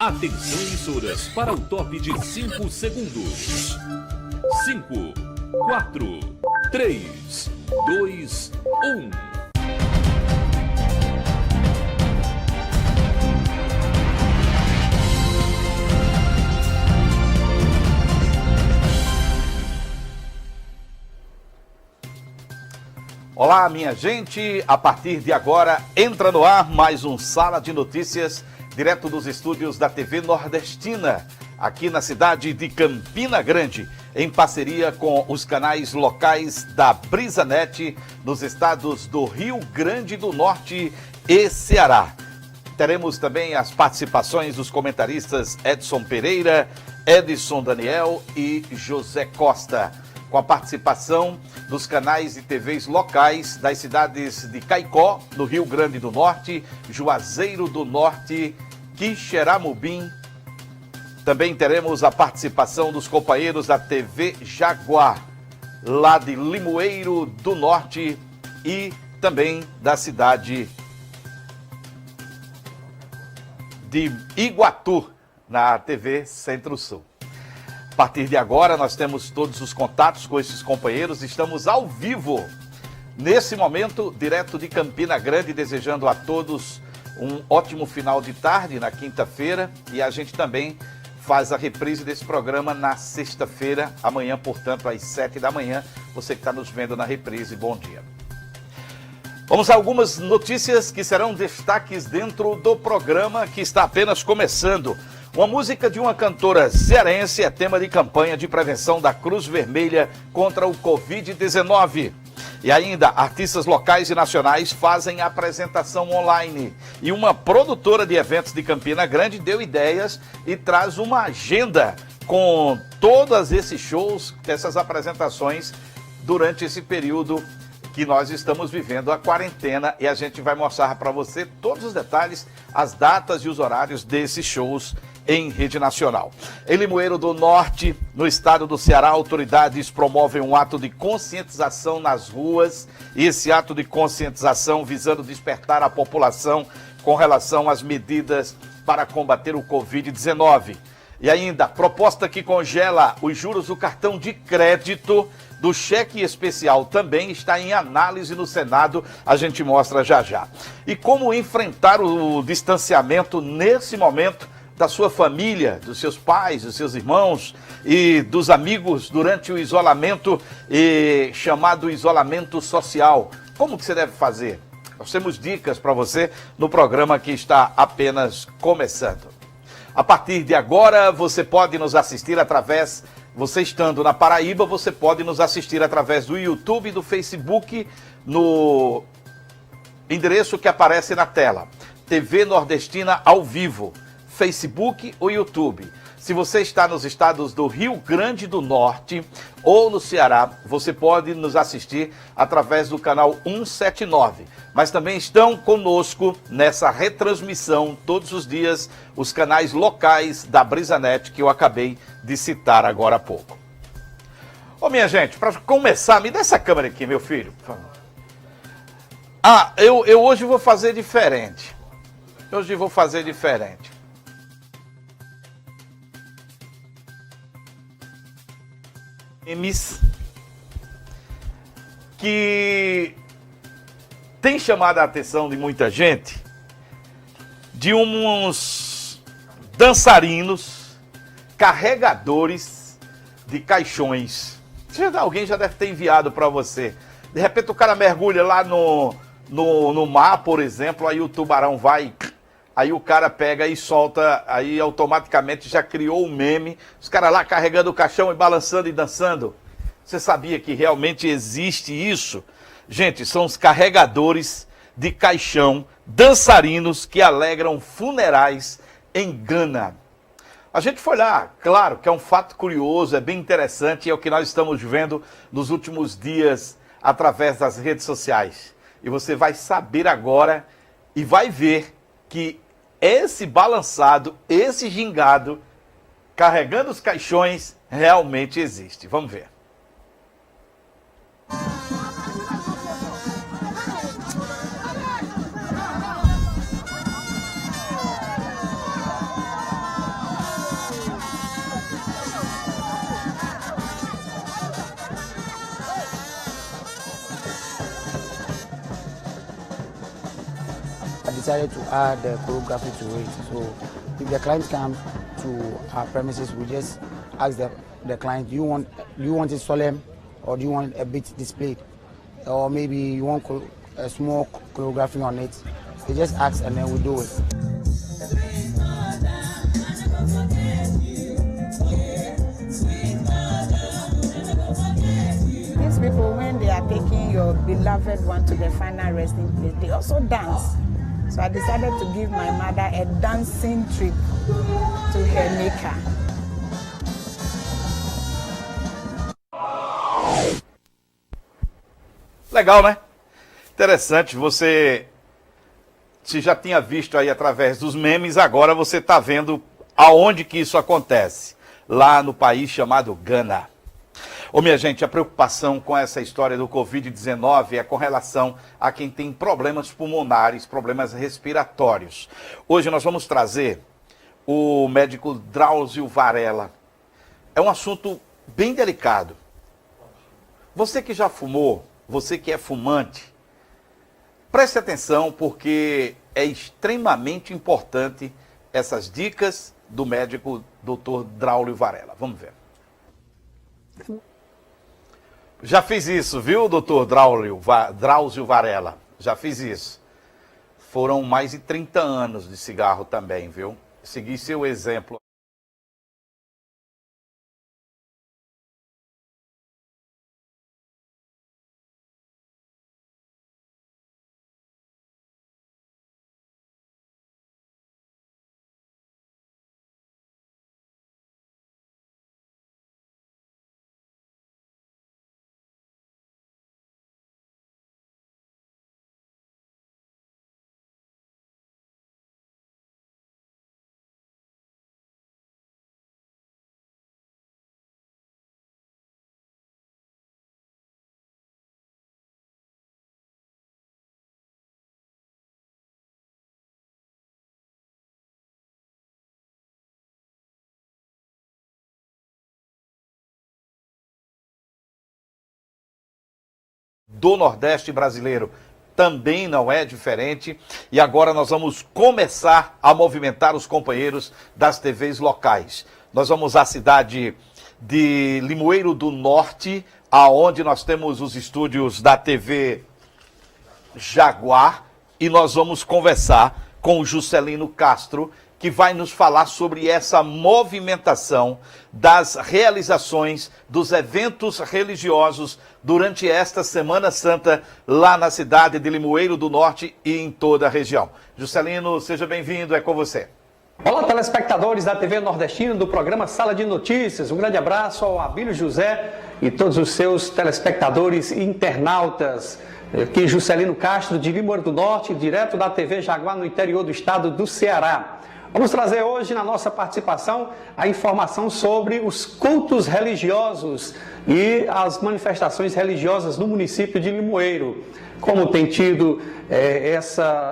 Atenção, emissoras, para o top de 5 segundos. 5, 4, 3, 2, 1. Olá, minha gente. A partir de agora, entra no ar mais um Sala de Notícias, direto dos estúdios da TV Nordestina, aqui na cidade de Campina Grande, em parceria com os canais locais da BrisaNet, nos estados do Rio Grande do Norte e Ceará. Teremos também as participações dos comentaristas Edson Pereira, Edson Daniel e José Costa, com a participação dos canais e TVs locais das cidades de Caicó, no Rio Grande do Norte, Juazeiro do Norte, Quixeramobim. Também teremos a participação dos companheiros da TV Jaguar, lá de Limoeiro do Norte, e também da cidade de Iguatu, na TV Centro-Sul. A partir de agora, nós temos todos os contatos com esses companheiros. Estamos ao vivo, nesse momento, direto de Campina Grande, desejando a todos um ótimo final de tarde na quinta-feira. E a gente também faz a reprise desse programa na sexta-feira, amanhã, portanto, às 7 da manhã. Você que está nos vendo na reprise, bom dia. Vamos a algumas notícias que serão destaques dentro do programa que está apenas começando. Uma música de uma cantora cearense é tema de campanha de prevenção da Cruz Vermelha contra o Covid-19. E ainda, artistas locais e nacionais fazem apresentação online. E uma produtora de eventos de Campina Grande deu ideias e traz uma agenda com todos esses shows, essas apresentações, durante esse período que nós estamos vivendo a quarentena, e a gente vai mostrar para você todos os detalhes, as datas e os horários desses shows em rede nacional. Em Limoeiro do Norte, no estado do Ceará, autoridades promovem um ato de conscientização nas ruas, e esse ato de conscientização visando despertar a população com relação às medidas para combater o Covid-19. E ainda, proposta que congela os juros do cartão de crédito do cheque especial também está em análise no Senado, a gente mostra já já. E como enfrentar o distanciamento nesse momento da sua família, dos seus pais, dos seus irmãos e dos amigos durante o isolamento, chamado isolamento social. Como que você deve fazer? Nós temos dicas para você no programa que está apenas começando. A partir de agora, você pode nos assistir através, você estando na Paraíba, você pode nos assistir através do YouTube e do Facebook, no endereço que aparece na tela, TV Nordestina ao vivo, Facebook ou YouTube. Se você está nos estados do Rio Grande do Norte ou no Ceará, você pode nos assistir através do canal 179. Mas também estão conosco nessa retransmissão todos os dias os canais locais da BrisaNet que eu acabei de citar agora há pouco. Ô minha gente, para começar, me dá essa câmera aqui, meu filho. Eu hoje vou fazer diferente. Hoje vou fazer diferente. Memes que tem chamado a atenção de muita gente, de uns dançarinos carregadores de caixões. Alguém já deve ter enviado para você. De repente o cara mergulha lá no mar, por exemplo, aí o tubarão vai, aí o cara pega e solta, aí automaticamente já criou um meme, os caras lá carregando o caixão e balançando e dançando. Você sabia que realmente existe isso? Gente, são os carregadores de caixão, dançarinos que alegram funerais em Gana. A gente foi lá, claro que é um fato curioso, é bem interessante, é o que nós estamos vendo nos últimos dias através das redes sociais. E você vai saber agora e vai ver que esse balançado, esse gingado, carregando os caixões, realmente existe. Vamos ver. decided to add the choreography to it. So if the client comes to our premises, we just ask the client, do you want it solemn or do you want a bit displayed? Or maybe you want a small choreography on it. They just ask and then we do it. These people, when they are taking your beloved one to the final resting place, they also dance. So I decided to give my mother a dancing trip to her maker. Legal, né? Interessante, você se já tinha visto aí através dos memes, agora você está vendo aonde que isso acontece, lá no país chamado Gana. Ô minha gente, a preocupação com essa história do Covid-19 é com relação a quem tem problemas pulmonares, problemas respiratórios. Hoje nós vamos trazer o médico Drauzio Varela. É um assunto bem delicado. Você que já fumou, você que é fumante, preste atenção porque é extremamente importante essas dicas do médico Dr. Drauzio Varela. Vamos ver. Já fiz isso, viu, doutor Drauzio Varela? Já fiz isso. Foram mais de 30 anos de cigarro também, viu? Segui seu exemplo. Do Nordeste brasileiro também não é diferente. E agora nós vamos começar a movimentar os companheiros das TVs locais. Nós vamos à cidade de Limoeiro do Norte, aonde nós temos os estúdios da TV Jaguar, e nós vamos conversar com o Juscelino Castro, que vai nos falar sobre essa movimentação das realizações dos eventos religiosos durante esta Semana Santa lá na cidade de Limoeiro do Norte e em toda a região. Juscelino, seja bem-vindo, é com você. Olá, telespectadores da TV Nordestina, do programa Sala de Notícias. Um grande abraço ao Abílio José e todos os seus telespectadores e internautas. Aqui Juscelino Castro, de Limoeiro do Norte, direto da TV Jaguar, no interior do estado do Ceará. Vamos trazer hoje, na nossa participação, a informação sobre os cultos religiosos e as manifestações religiosas no município de Limoeiro. Como tem tido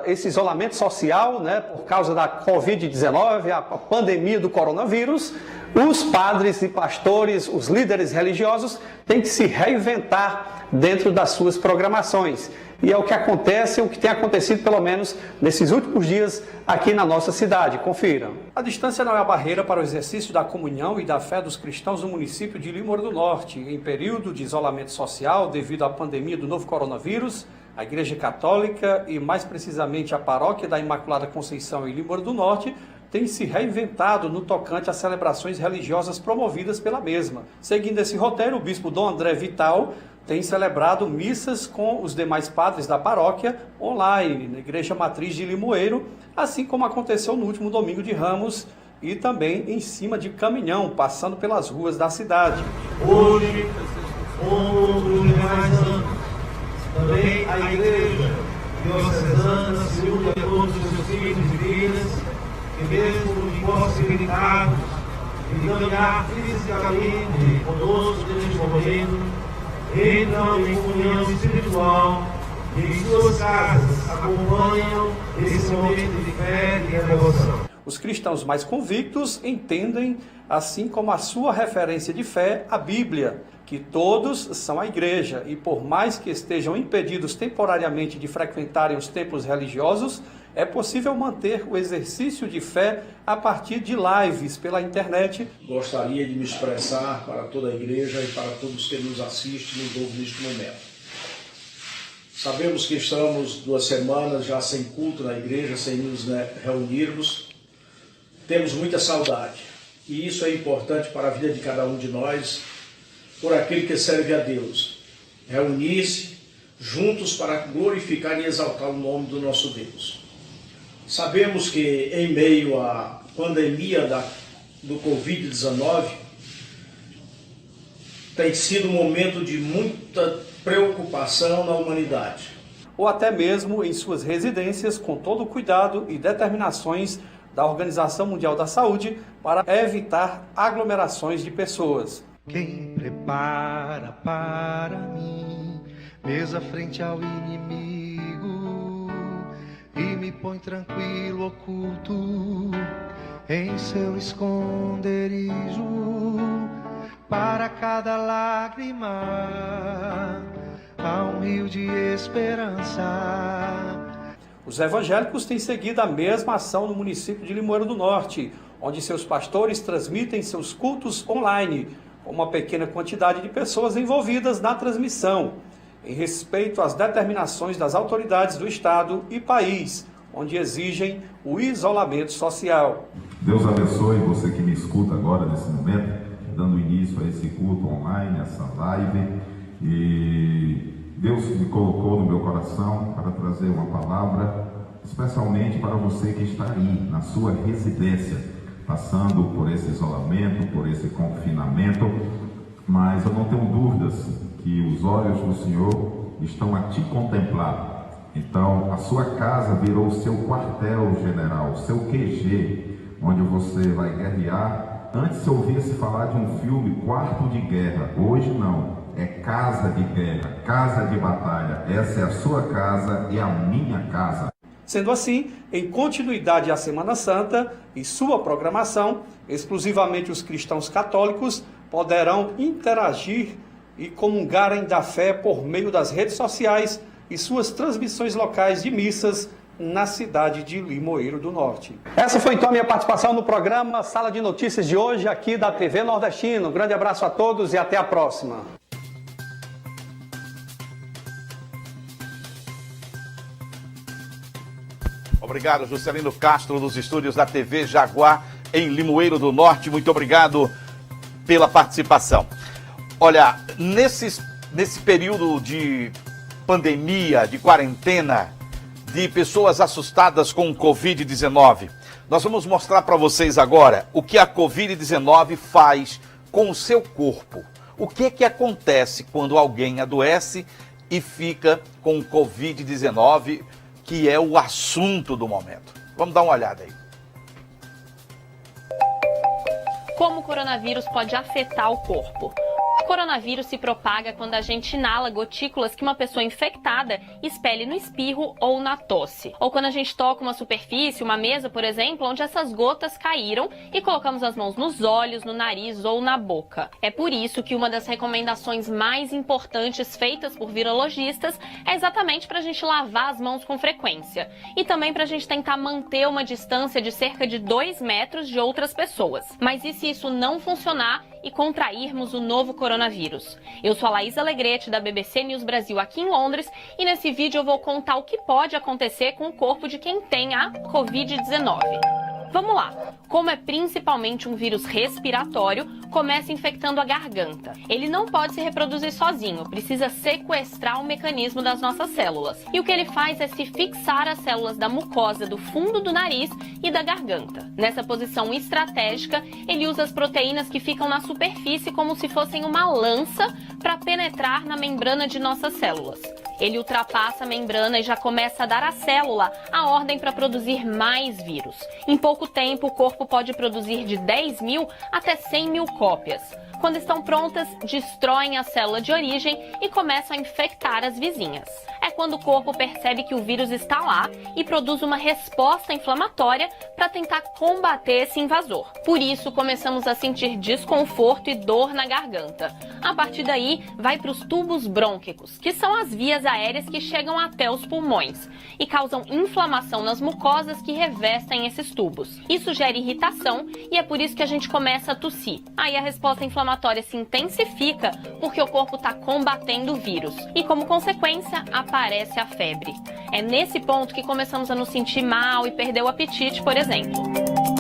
esse isolamento social, né, por causa da Covid-19, a pandemia do coronavírus, os padres e pastores, os líderes religiosos, têm que se reinventar dentro das suas programações. E é o que acontece, o que tem acontecido pelo menos nesses últimos dias aqui na nossa cidade. Confiram. A distância não é a barreira para o exercício da comunhão e da fé dos cristãos no município de Limoeiro do Norte. Em período de isolamento social devido à pandemia do novo coronavírus, a Igreja Católica e mais precisamente a Paróquia da Imaculada Conceição em Limoeiro do Norte tem se reinventado no tocante às celebrações religiosas promovidas pela mesma. Seguindo esse roteiro, o bispo Dom André Vital tem celebrado missas com os demais padres da paróquia online, na Igreja Matriz de Limoeiro, assim como aconteceu no último domingo de Ramos e também em cima de caminhão, passando pelas ruas da cidade. Hoje, como nos demais anos, também a Igreja Diocesana se une a todos os seus filhos e filhas, que mesmo impossibilitados de caminhar fisicamente conosco neste momento, entram em comunhão espiritual e em suas casas acompanham esse momento de fé e de devoção. Os cristãos mais convictos entendem, assim como a sua referência de fé, a Bíblia, que todos são a igreja e por mais que estejam impedidos temporariamente de frequentarem os templos religiosos, é possível manter o exercício de fé a partir de lives pela internet. Gostaria de me expressar para toda a igreja e para todos que nos assistem e nos ouvem neste momento. Sabemos que estamos 2 semanas já sem culto na igreja, sem nos reunirmos. Temos muita saudade e isso é importante para a vida de cada um de nós, por aquele que serve a Deus. Reunir-se juntos para glorificar e exaltar o nome do nosso Deus. Sabemos que em meio à pandemia do Covid-19 tem sido um momento de muita preocupação na humanidade. Ou até mesmo em suas residências, com todo o cuidado e determinações da Organização Mundial da Saúde para evitar aglomerações de pessoas. Quem prepara para mim mesa frente ao inimigo e me põe tranquilo, oculto em seu esconderijo, para cada lágrima há um rio de esperança. Os evangélicos têm seguido a mesma ação no município de Limoeiro do Norte, onde seus pastores transmitem seus cultos online, com uma pequena quantidade de pessoas envolvidas na transmissão, em respeito às determinações das autoridades do Estado e país, onde exigem o isolamento social. Deus abençoe você que me escuta agora nesse momento, dando início a esse culto online, essa live. E Deus me colocou no meu coração para trazer uma palavra, especialmente para você que está aí, na sua residência, passando por esse isolamento, por esse confinamento, mas eu não tenho dúvidas que os olhos do Senhor estão a te contemplar. Então, a sua casa virou o seu quartel-general, o seu QG, onde você vai guerrear. Antes eu ouvia-se falar de um filme, Quarto de Guerra. Hoje não, é casa de guerra, casa de batalha. Essa é a sua casa e a minha casa. Sendo assim, em continuidade à Semana Santa e sua programação, exclusivamente os cristãos católicos poderão interagir e comungarem da fé por meio das redes sociais e suas transmissões locais de missas na cidade de Limoeiro do Norte. Essa foi então a minha participação no programa Sala de Notícias de hoje aqui da TV Nordestina. Um grande abraço a todos e até a próxima. Obrigado, Juscelino Castro, dos estúdios da TV Jaguar, em Limoeiro do Norte. Muito obrigado pela participação. Olha, nesse período de pandemia, de quarentena, de pessoas assustadas com o Covid-19, nós vamos mostrar para vocês agora o que a Covid-19 faz com o seu corpo. O que acontece quando alguém adoece e fica com o Covid-19, que é o assunto do momento. Vamos dar uma olhada aí. Como o coronavírus pode afetar o corpo? O coronavírus se propaga quando a gente inala gotículas que uma pessoa infectada expele no espirro ou na tosse. Ou quando a gente toca uma superfície, uma mesa, por exemplo, onde essas gotas caíram e colocamos as mãos nos olhos, no nariz ou na boca. É por isso que uma das recomendações mais importantes feitas por virologistas é exatamente para a gente lavar as mãos com frequência. E também para a gente tentar manter uma distância de cerca de 2 metros de outras pessoas. Mas e se isso não funcionar e contrairmos o novo coronavírus? Eu sou a Laís Alegrete, da BBC News Brasil aqui em Londres, e nesse vídeo eu vou contar o que pode acontecer com o corpo de quem tem a Covid-19. Vamos lá! Como é principalmente um vírus respiratório, começa infectando a garganta. Ele não pode se reproduzir sozinho, precisa sequestrar o mecanismo das nossas células. E o que ele faz é se fixar as células da mucosa do fundo do nariz e da garganta. Nessa posição estratégica, ele usa as proteínas que ficam na superfície como se fossem uma lança para penetrar na membrana de nossas células. Ele ultrapassa a membrana e já começa a dar à célula a ordem para produzir mais vírus. Em pouco tempo, o corpo pode produzir de 10 mil até 100 mil cópias. Quando estão prontas, destroem a célula de origem e começam a infectar as vizinhas. É quando o corpo percebe que o vírus está lá e produz uma resposta inflamatória para tentar combater esse invasor. Por isso, começamos a sentir desconforto e dor na garganta. A partir daí, vai para os tubos brônquicos, que são as vias aéreas que chegam até os pulmões e causam inflamação nas mucosas que revestem esses tubos. Isso gera irritação e é por isso que a gente começa a tossir. Aí a resposta inflamatória se intensifica porque o corpo está combatendo o vírus e, como consequência, aparece a febre. É nesse ponto que começamos a nos sentir mal e perder o apetite, por exemplo.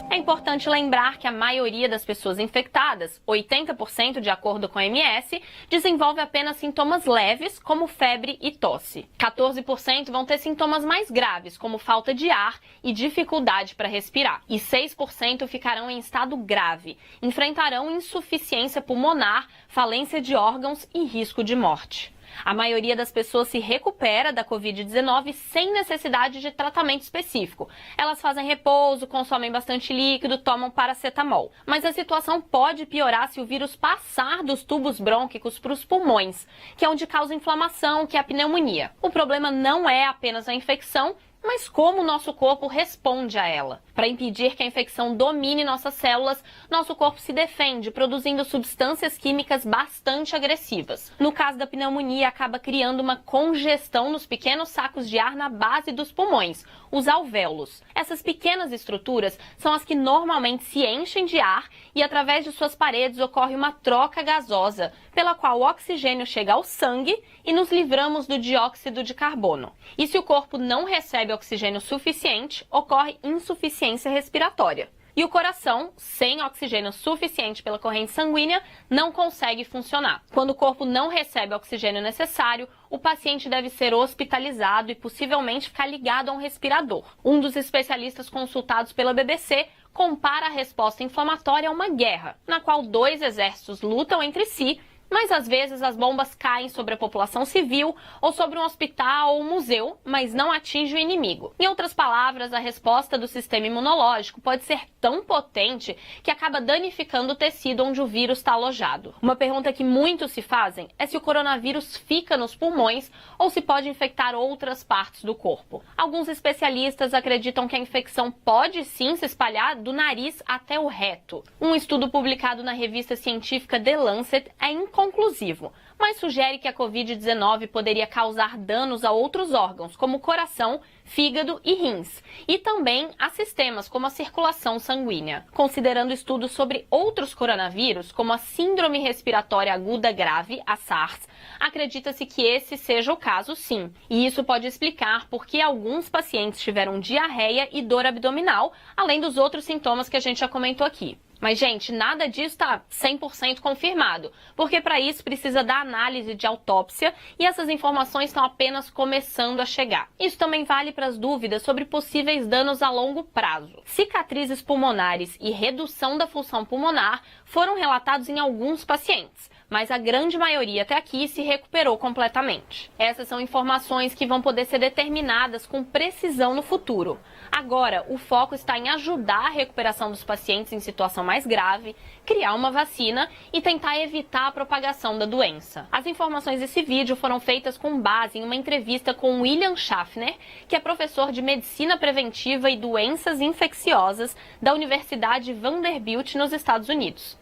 É importante lembrar que a maioria das pessoas infectadas, 80% de acordo com a OMS, desenvolve apenas sintomas leves, como febre e tosse. 14% vão ter sintomas mais graves, como falta de ar e dificuldade para respirar. E 6% ficarão em estado grave, enfrentarão insuficiência pulmonar, falência de órgãos e risco de morte. A maioria das pessoas se recupera da Covid-19 sem necessidade de tratamento específico. Elas fazem repouso, consomem bastante líquido, tomam paracetamol. Mas a situação pode piorar se o vírus passar dos tubos brônquicos para os pulmões, que é onde causa inflamação, que é a pneumonia. O problema não é apenas a infecção, mas como o nosso corpo responde a ela. Para impedir que a infecção domine nossas células, nosso corpo se defende, produzindo substâncias químicas bastante agressivas. No caso da pneumonia, acaba criando uma congestão nos pequenos sacos de ar na base dos pulmões, os alvéolos. Essas pequenas estruturas são as que normalmente se enchem de ar e, através de suas paredes, ocorre uma troca gasosa, pela qual o oxigênio chega ao sangue e nos livramos do dióxido de carbono. E se o corpo não recebe oxigênio suficiente, ocorre insuficiência respiratória. E o coração, sem oxigênio suficiente pela corrente sanguínea, não consegue funcionar. Quando o corpo não recebe o oxigênio necessário, o paciente deve ser hospitalizado e possivelmente ficar ligado a um respirador. Um dos especialistas consultados pela BBC compara a resposta inflamatória a uma guerra, na qual dois exércitos lutam entre si, mas às vezes as bombas caem sobre a população civil ou sobre um hospital ou um museu, mas não atinge o inimigo. Em outras palavras, a resposta do sistema imunológico pode ser tão potente que acaba danificando o tecido onde o vírus está alojado. Uma pergunta que muitos se fazem é se o coronavírus fica nos pulmões ou se pode infectar outras partes do corpo. Alguns especialistas acreditam que a infecção pode sim se espalhar do nariz até o reto. Um estudo publicado na revista científica The Lancet é inconclusivo, mas sugere que a Covid-19 poderia causar danos a outros órgãos, como coração, fígado e rins, e também a sistemas como a circulação sanguínea. Considerando estudos sobre outros coronavírus, como a Síndrome Respiratória Aguda Grave, a SARS, acredita-se que esse seja o caso sim, e isso pode explicar por que alguns pacientes tiveram diarreia e dor abdominal, além dos outros sintomas que a gente já comentou aqui. Mas, gente, nada disso está 100% confirmado, porque para isso precisa da análise de autópsia e essas informações estão apenas começando a chegar. Isso também vale para as dúvidas sobre possíveis danos a longo prazo. Cicatrizes pulmonares e redução da função pulmonar foram relatados em alguns pacientes, mas a grande maioria até aqui se recuperou completamente. Essas são informações que vão poder ser determinadas com precisão no futuro. Agora, o foco está em ajudar a recuperação dos pacientes em situação mais grave, criar uma vacina e tentar evitar a propagação da doença. As informações desse vídeo foram feitas com base em uma entrevista com William Schaffner, que é professor de Medicina Preventiva e Doenças Infecciosas da Universidade Vanderbilt, nos Estados Unidos.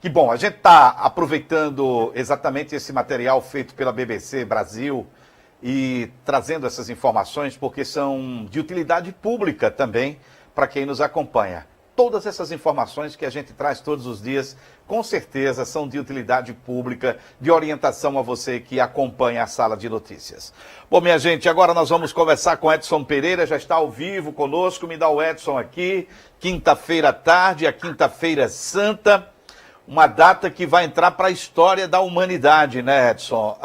Que bom, a gente está aproveitando exatamente esse material feito pela BBC Brasil e trazendo essas informações porque são de utilidade pública também para quem nos acompanha. Todas essas informações que a gente traz todos os dias, com certeza, são de utilidade pública, de orientação a você que acompanha a Sala de Notícias. Bom, minha gente, agora nós vamos conversar com Edson Pereira, já está ao vivo conosco, me dá o Edson aqui, quinta-feira à tarde, a Quinta-feira Santa, uma data que vai entrar para a história da humanidade, né, Edson?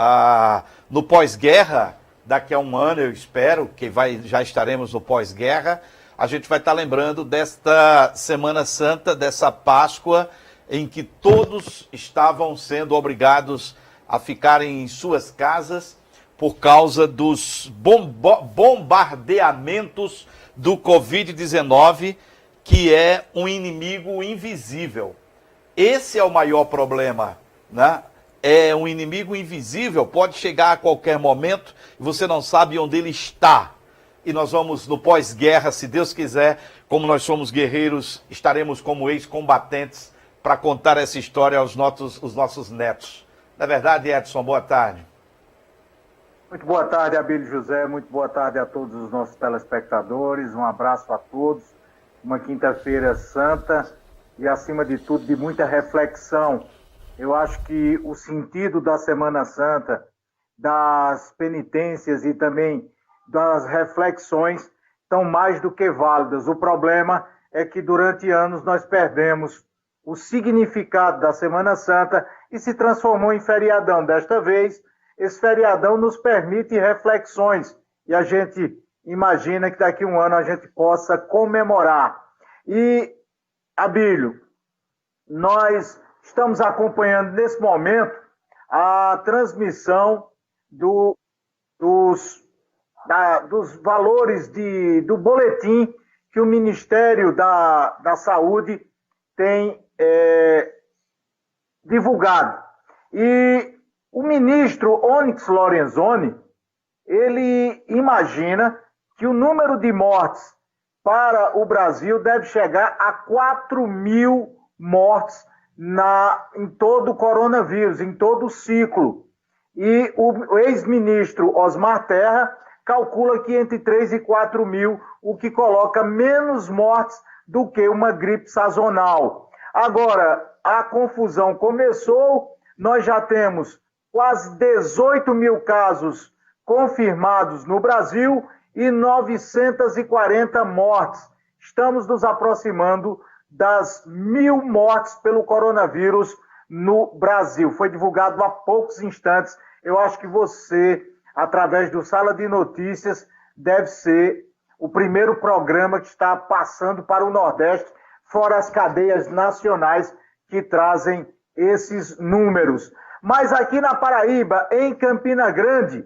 No pós-guerra, daqui a um ano, eu espero, que já estaremos no pós-guerra, a gente vai estar lembrando desta Semana Santa, dessa Páscoa, em que todos estavam sendo obrigados a ficarem em suas casas por causa dos bombardeamentos do Covid-19, que é um inimigo invisível. Esse é o maior problema, né? É um inimigo invisível, pode chegar a qualquer momento e você não sabe onde ele está. E nós vamos, no pós-guerra, se Deus quiser, como nós somos guerreiros, estaremos como ex-combatentes para contar essa história aos nossos netos. Na verdade, Edson, boa tarde. Muito boa tarde, Abílio José. Muito boa tarde a todos os nossos telespectadores. Um abraço a todos. Uma quinta-feira santa e, acima de tudo, de muita reflexão. Eu acho que o sentido da Semana Santa, das penitências e também das reflexões estão mais do que válidas. O problema é que durante anos nós perdemos o significado da Semana Santa e se transformou em feriadão. Desta vez, esse feriadão nos permite reflexões e a gente imagina que daqui a um ano a gente possa comemorar. E, Abílio, nós estamos acompanhando nesse momento a transmissão dos valores do boletim que o Ministério da Saúde tem divulgado. E o ministro Onyx Lorenzoni, ele imagina que o número de mortes para o Brasil deve chegar a 4.000 mortes em todo o coronavírus, em todo o ciclo. E o ex-ministro Osmar Terra calcula que entre 3 e 4 mil, o que coloca menos mortes do que uma gripe sazonal. Agora, a confusão começou, nós já temos quase 18 mil casos confirmados no Brasil e 940 mortes. Estamos nos aproximando das 1.000 mortes pelo coronavírus no Brasil. Foi divulgado há poucos instantes. Eu acho que você, através do Sala de Notícias, deve ser o primeiro programa que está passando para o Nordeste, fora as cadeias nacionais que trazem esses números. Mas aqui na Paraíba, em Campina Grande,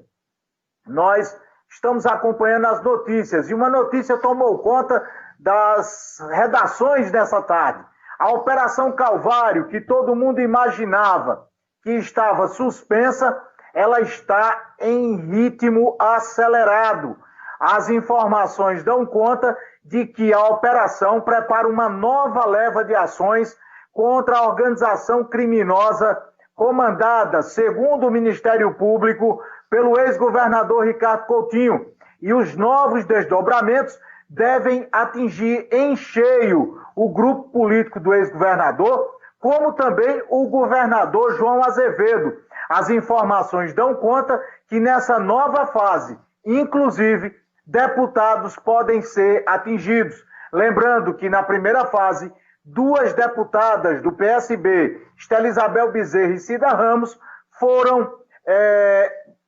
nós estamos acompanhando as notícias. E uma notícia tomou conta das redações dessa tarde. A Operação Calvário, que todo mundo imaginava que estava suspensa, ela está em ritmo acelerado. As informações dão conta de que a operação prepara uma nova leva de ações contra a organização criminosa comandada, segundo o Ministério Público, pelo ex-governador Ricardo Coutinho. E os novos desdobramentos devem atingir em cheio o grupo político do ex-governador, como também o governador João Azevedo. As informações dão conta que nessa nova fase, inclusive, deputados podem ser atingidos. Lembrando que na primeira fase, 2 deputadas do PSB, Estela Isabel Bezerra e Cida Ramos, foram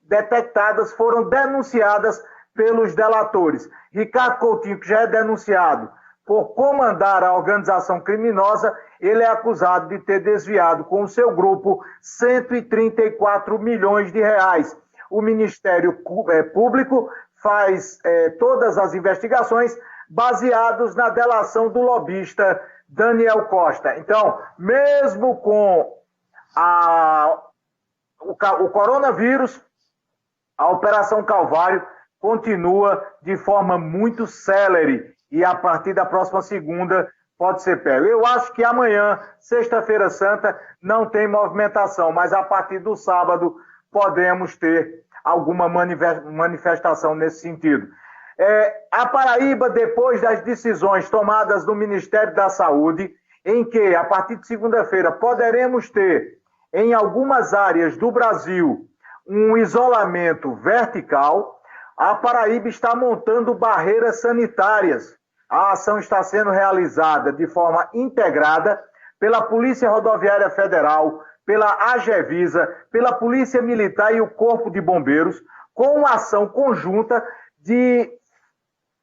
detectadas, foram denunciadas pelos delatores. Ricardo Coutinho, que já é denunciado por comandar a organização criminosa, ele é acusado de ter desviado com o seu grupo 134 milhões de reais. O Ministério Público faz todas as investigações baseados na delação do lobista Daniel Costa. Então, mesmo com o coronavírus, a Operação Calvário continua de forma muito célere e a partir da próxima segunda pode ser pego. Eu acho que amanhã, sexta-feira santa, não tem movimentação, mas a partir do sábado podemos ter alguma manifestação nesse sentido. A Paraíba, depois das decisões tomadas no Ministério da Saúde, em que, a partir de segunda-feira, poderemos ter, em algumas áreas do Brasil, um isolamento vertical, a Paraíba está montando barreiras sanitárias. A ação está sendo realizada de forma integrada pela Polícia Rodoviária Federal, pela AGEVISA, pela Polícia Militar e o Corpo de Bombeiros, com uma ação conjunta de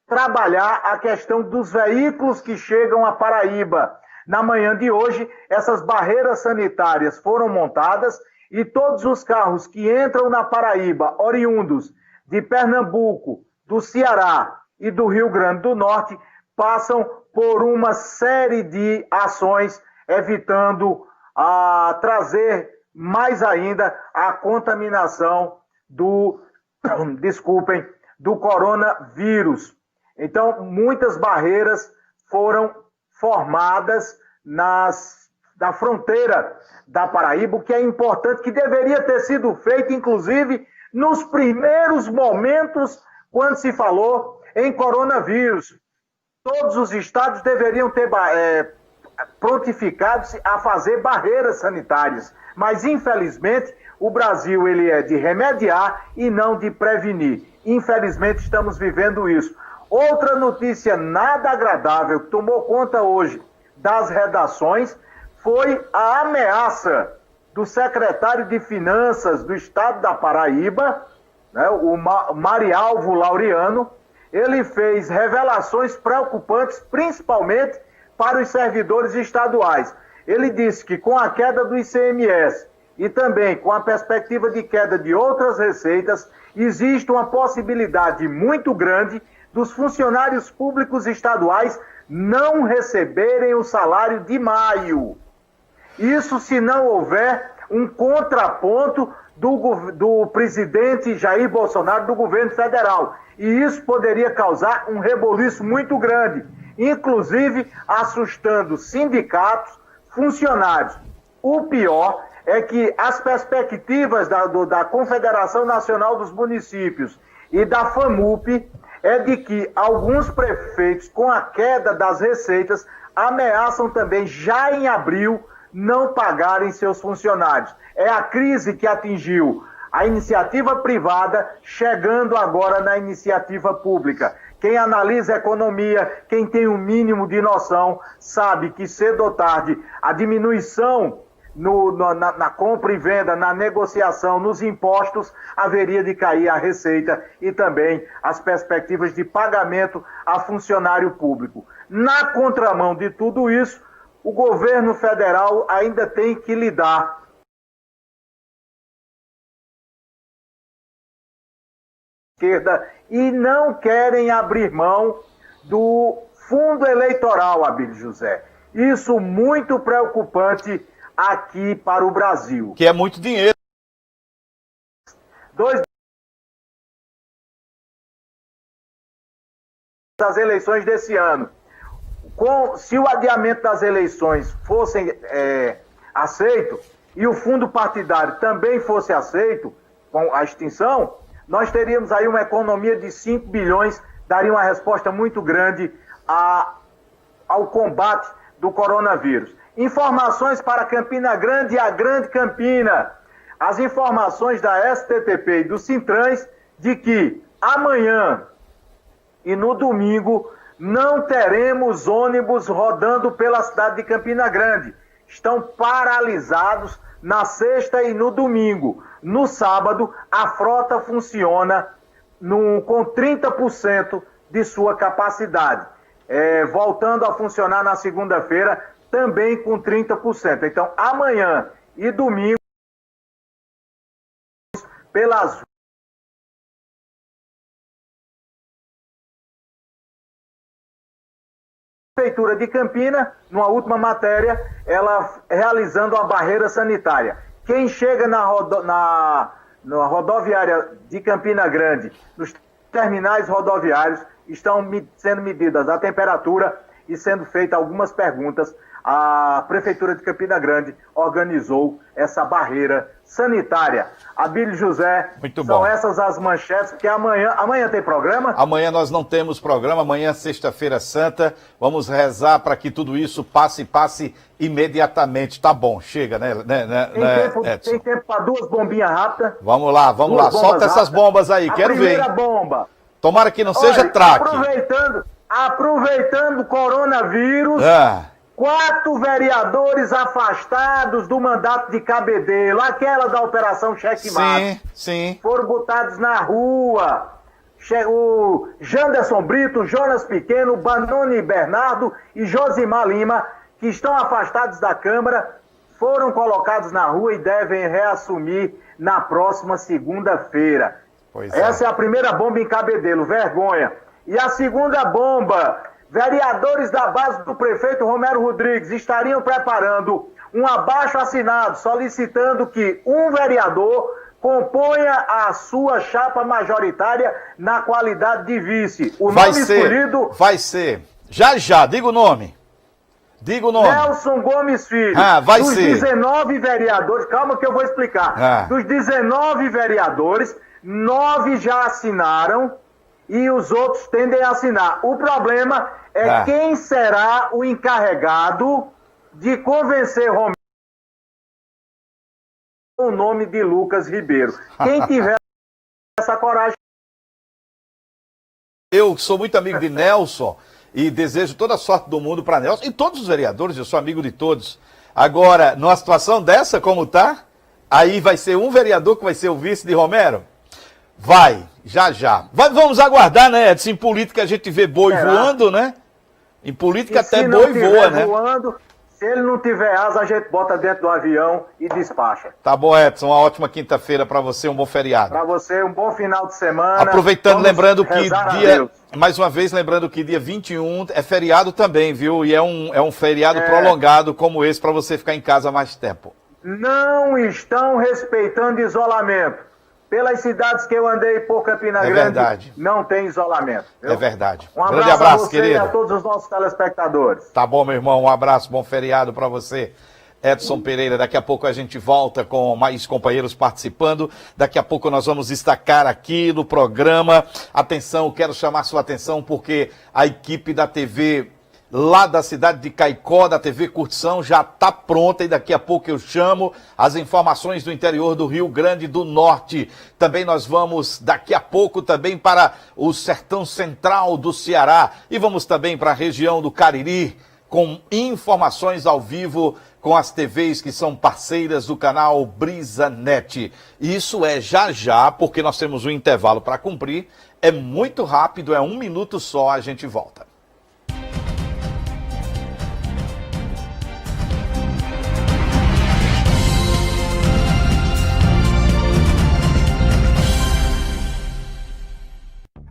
trabalhar a questão dos veículos que chegam à Paraíba. Na manhã de hoje, essas barreiras sanitárias foram montadas e todos os carros que entram na Paraíba, oriundos de Pernambuco, do Ceará e do Rio Grande do Norte, passam por uma série de ações evitando trazer mais ainda a contaminação do coronavírus. Então, muitas barreiras foram formadas da fronteira da Paraíba, o que é importante, que deveria ter sido feito, inclusive, nos primeiros momentos, quando se falou em coronavírus. Todos os estados deveriam ter prontificados a fazer barreiras sanitárias. Mas, infelizmente, o Brasil ele é de remediar e não de prevenir. Infelizmente, estamos vivendo isso. Outra notícia nada agradável que tomou conta hoje das redações foi a ameaça do secretário de Finanças do estado da Paraíba, né, o Marialvo Laureano. Ele fez revelações preocupantes, principalmente para os servidores estaduais. Ele disse que com a queda do ICMS e também com a perspectiva de queda de outras receitas, existe uma possibilidade muito grande dos funcionários públicos estaduais não receberem o salário de maio. Isso se não houver um contraponto do presidente Jair Bolsonaro, do governo federal. E isso poderia causar um reboliço muito grande, inclusive assustando sindicatos, funcionários. O pior é que as perspectivas da Confederação Nacional dos Municípios e da FAMUP é de que alguns prefeitos, com a queda das receitas, ameaçam também, já em abril, não pagarem seus funcionários. É a crise que atingiu a iniciativa privada, chegando agora na iniciativa pública. Quem analisa a economia, quem tem um mínimo de noção, sabe que cedo ou tarde a diminuição na compra e venda, na negociação, nos impostos, haveria de cair a receita e também as perspectivas de pagamento a funcionário público. Na contramão de tudo isso, o governo federal ainda tem que lidar e não querem abrir mão do fundo eleitoral, Abílio José. Isso muito preocupante aqui para o Brasil. Que é muito dinheiro. Das eleições desse ano. Se o adiamento das eleições fosse aceito e o fundo partidário também fosse aceito com a extinção, nós teríamos aí uma economia de 5 bilhões, daria uma resposta muito grande ao combate do coronavírus. Informações para Campina Grande e a Grande Campina. As informações da STTP e do Sintrans de que amanhã e no domingo não teremos ônibus rodando pela cidade de Campina Grande. Estão paralisados na sexta e no domingo. No sábado, a frota funciona com 30% de sua capacidade. Voltando a funcionar na segunda-feira, também com 30%. Então, amanhã e domingo, pelas Prefeitura de Campina, numa última matéria, ela realizando uma barreira sanitária. Quem chega na rodoviária de Campina Grande, nos terminais rodoviários, estão sendo medidas a temperatura e sendo feitas algumas perguntas. A Prefeitura de Campina Grande organizou essa barreira sanitária. Abílio José, muito são bom. Essas as manchetes, porque amanhã tem programa? Amanhã nós não temos programa, amanhã é Sexta-feira Santa. Vamos rezar para que tudo isso passe imediatamente. Tá bom, chega, né? Tem tempo para 2 bombinhas rápidas? Vamos lá. Solta essas bombas aí, quero ver. A primeira bomba. Tomara que não seja traque. Aproveitando o coronavírus, 4 vereadores afastados do mandato de Cabedelo, aquela da Operação Cheque Mate. Sim. Foram botados na rua. O Janderson Brito, Jonas Pequeno, Banoni Bernardo e Josimar Lima, que estão afastados da Câmara, foram colocados na rua e devem reassumir na próxima segunda-feira. Essa é a primeira bomba em Cabedelo, vergonha. E a segunda bomba vereadores da base do prefeito Romero Rodrigues estariam preparando um abaixo-assinado solicitando que um vereador componha a sua chapa majoritária na qualidade de vice. O Vai nome ser, escolhido... vai ser. Já, diga o nome. Diga o nome. Nelson Gomes Filho. Vai dos ser. 19 vereadores, calma que eu vou explicar. Dos 19 vereadores, 9 já assinaram e os outros tendem a assinar. O problema é quem será o encarregado de convencer Romero com o nome de Lucas Ribeiro. Quem tiver essa coragem. Eu sou muito amigo de Nelson e desejo toda a sorte do mundo para Nelson e todos os vereadores, eu sou amigo de todos. Agora, numa situação dessa como tá, aí vai ser um vereador que vai ser o vice de Romero? Vai, já. Vamos aguardar, né, Edson? Em política a gente vê boi voando, né? Em política até boi voa, né? Se ele não tiver asa, a gente bota dentro do avião e despacha. Tá bom, Edson. Uma ótima quinta-feira para você, um bom feriado. Para você, um bom final de semana. Aproveitando, lembrando que mais uma vez, lembrando que dia 21 é feriado também, viu? E é um feriado prolongado como esse para você ficar em casa mais tempo. Não estão respeitando isolamento. Pelas cidades que eu andei por Campina Grande, verdade. Não tem isolamento. Viu? É verdade. Um grande abraço a você querido. E a todos os nossos telespectadores. Tá bom, meu irmão. Um abraço, bom feriado para você. Edson Pereira, daqui a pouco a gente volta com mais companheiros participando. Daqui a pouco nós vamos destacar aqui no programa. Atenção, quero chamar sua atenção porque a equipe da TV lá da cidade de Caicó, da TV Curtição, já está pronta e daqui a pouco eu chamo as informações do interior do Rio Grande do Norte. Também nós vamos daqui a pouco também para o sertão central do Ceará e vamos também para a região do Cariri com informações ao vivo com as TVs que são parceiras do canal BrisaNet. Isso é já, porque nós temos um intervalo para cumprir. É muito rápido, é 1 minuto só, a gente volta.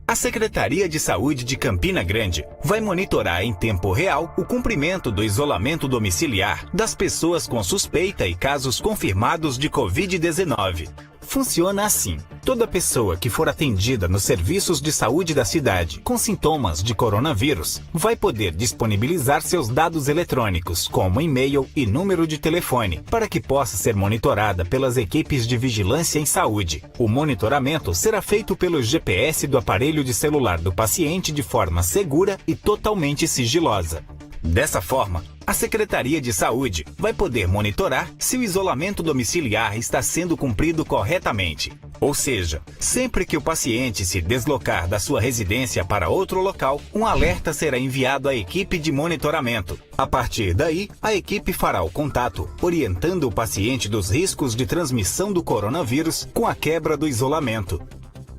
A Secretaria de Saúde de Campina Grande vai monitorar em tempo real o cumprimento do isolamento domiciliar das pessoas com suspeita e casos confirmados de Covid-19. Funciona assim. Toda pessoa que for atendida nos serviços de saúde da cidade com sintomas de coronavírus vai poder disponibilizar seus dados eletrônicos, como e-mail e número de telefone, para que possa ser monitorada pelas equipes de vigilância em saúde. O monitoramento será feito pelo GPS do aparelho de celular do paciente de forma segura e totalmente sigilosa. Dessa forma, a Secretaria de Saúde vai poder monitorar se o isolamento domiciliar está sendo cumprido corretamente. Ou seja, sempre que o paciente se deslocar da sua residência para outro local, um alerta será enviado à equipe de monitoramento. A partir daí, a equipe fará o contato, orientando o paciente dos riscos de transmissão do coronavírus com a quebra do isolamento.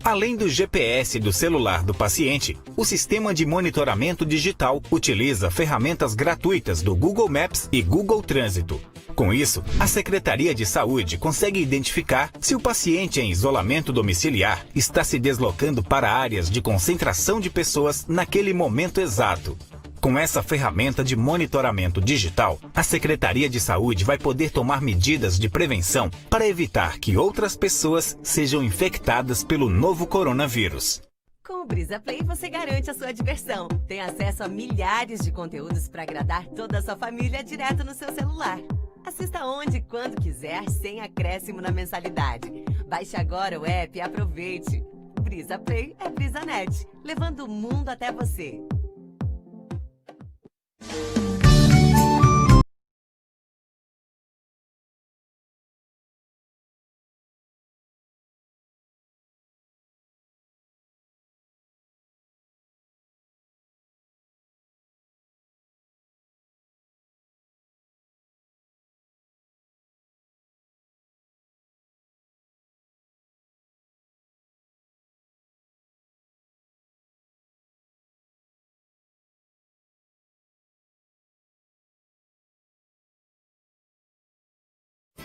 Além do GPS do celular do paciente, o sistema de monitoramento digital utiliza ferramentas gratuitas do Google Maps e Google Trânsito. Com isso, a Secretaria de Saúde consegue identificar se o paciente em isolamento domiciliar está se deslocando para áreas de concentração de pessoas naquele momento exato. Com essa ferramenta de monitoramento digital, a Secretaria de Saúde vai poder tomar medidas de prevenção para evitar que outras pessoas sejam infectadas pelo novo coronavírus. Com o Brisa Play você garante a sua diversão. Tem acesso a milhares de conteúdos para agradar toda a sua família direto no seu celular. Assista onde e quando quiser, sem acréscimo na mensalidade. Baixe agora o app e aproveite. Brisa Play é BrisaNet, levando o mundo até você.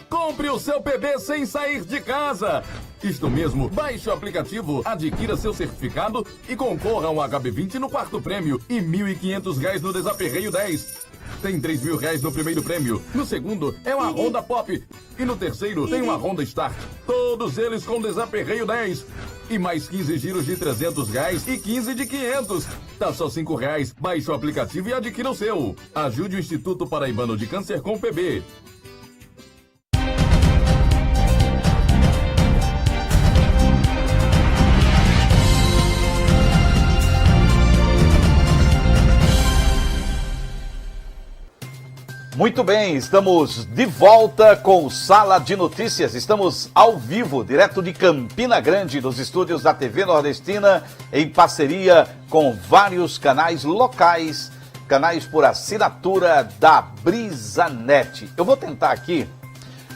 Compre o seu PB sem sair de casa. Isto mesmo, baixe o aplicativo, adquira seu certificado e concorra a um HB20 no quarto prêmio e R$ 1.500 no Desaperreio 10. Tem R$ 3.000 no primeiro prêmio, no segundo é uma Honda Pop e no terceiro tem uma Honda Start. Todos eles com Desaperreio 10. E mais 15 giros de R$ 300 e 15 de 500. Tá só R$ 5. Baixe o aplicativo e adquira o seu. Ajude o Instituto Paraibano de Câncer com PB. Muito bem, estamos de volta com Sala de Notícias. Estamos ao vivo, direto de Campina Grande, dos estúdios da TV Nordestina, em parceria com vários canais locais, canais por assinatura da Brisanet. Eu vou tentar aqui,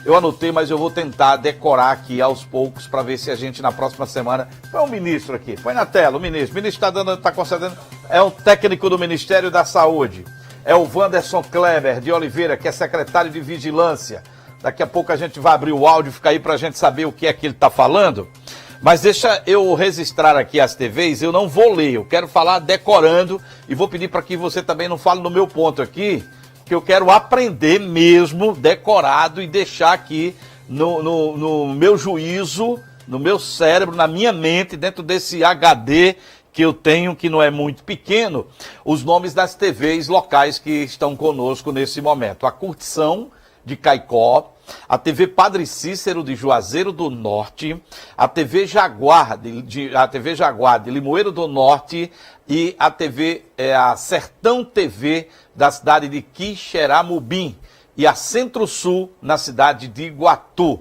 eu anotei, mas eu vou tentar decorar aqui aos poucos para ver se a gente na próxima semana... Põe o ministro aqui, põe na tela o ministro está concedendo, é um técnico do Ministério da Saúde. É o Wanderson Kleber de Oliveira, que é secretário de Vigilância. Daqui a pouco a gente vai abrir o áudio, fica aí para a gente saber o que é que ele está falando. Mas deixa eu registrar aqui as TVs, eu não vou ler, eu quero falar decorando e vou pedir para que você também não fale no meu ponto aqui, que eu quero aprender mesmo, decorado, e deixar aqui no meu juízo, no meu cérebro, na minha mente, dentro desse HD que eu tenho, que não é muito pequeno, os nomes das TVs locais que estão conosco nesse momento. A Curtição de Caicó, a TV Padre Cícero de Juazeiro do Norte, a TV Jaguar de Limoeiro do Norte e a TV a Sertão TV da cidade de Quixeramobim e a Centro-Sul na cidade de Iguatu.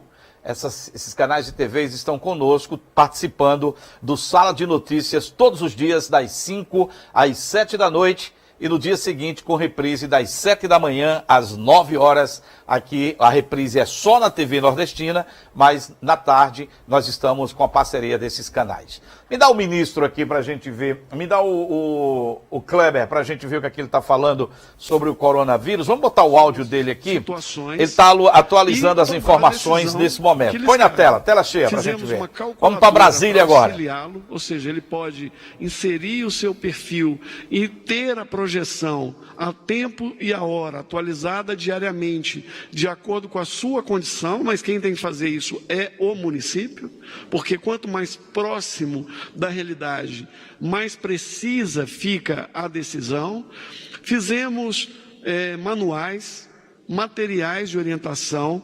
Esses canais de TVs estão conosco, participando do Sala de Notícias todos os dias, das 5 às 7 da noite, e no dia seguinte com reprise das 7 da manhã às 9 horas. Aqui a reprise é só na TV Nordestina, mas na tarde nós estamos com a parceria desses canais. Me dá o ministro aqui para a gente ver, me dá o Kleber para a gente ver o que, é que ele está falando sobre o coronavírus. Vamos botar o áudio dele aqui. Ele está atualizando as informações nesse momento. Põe na tela cheia para a gente ver. Vamos para Brasília agora. Ou seja, ele pode inserir o seu perfil e ter a projeção a tempo e a hora, atualizada diariamente, de acordo com a sua condição, mas quem tem que fazer isso é o município, porque quanto mais próximo da realidade, mais precisa fica a decisão. Fizemos manuais, materiais de orientação.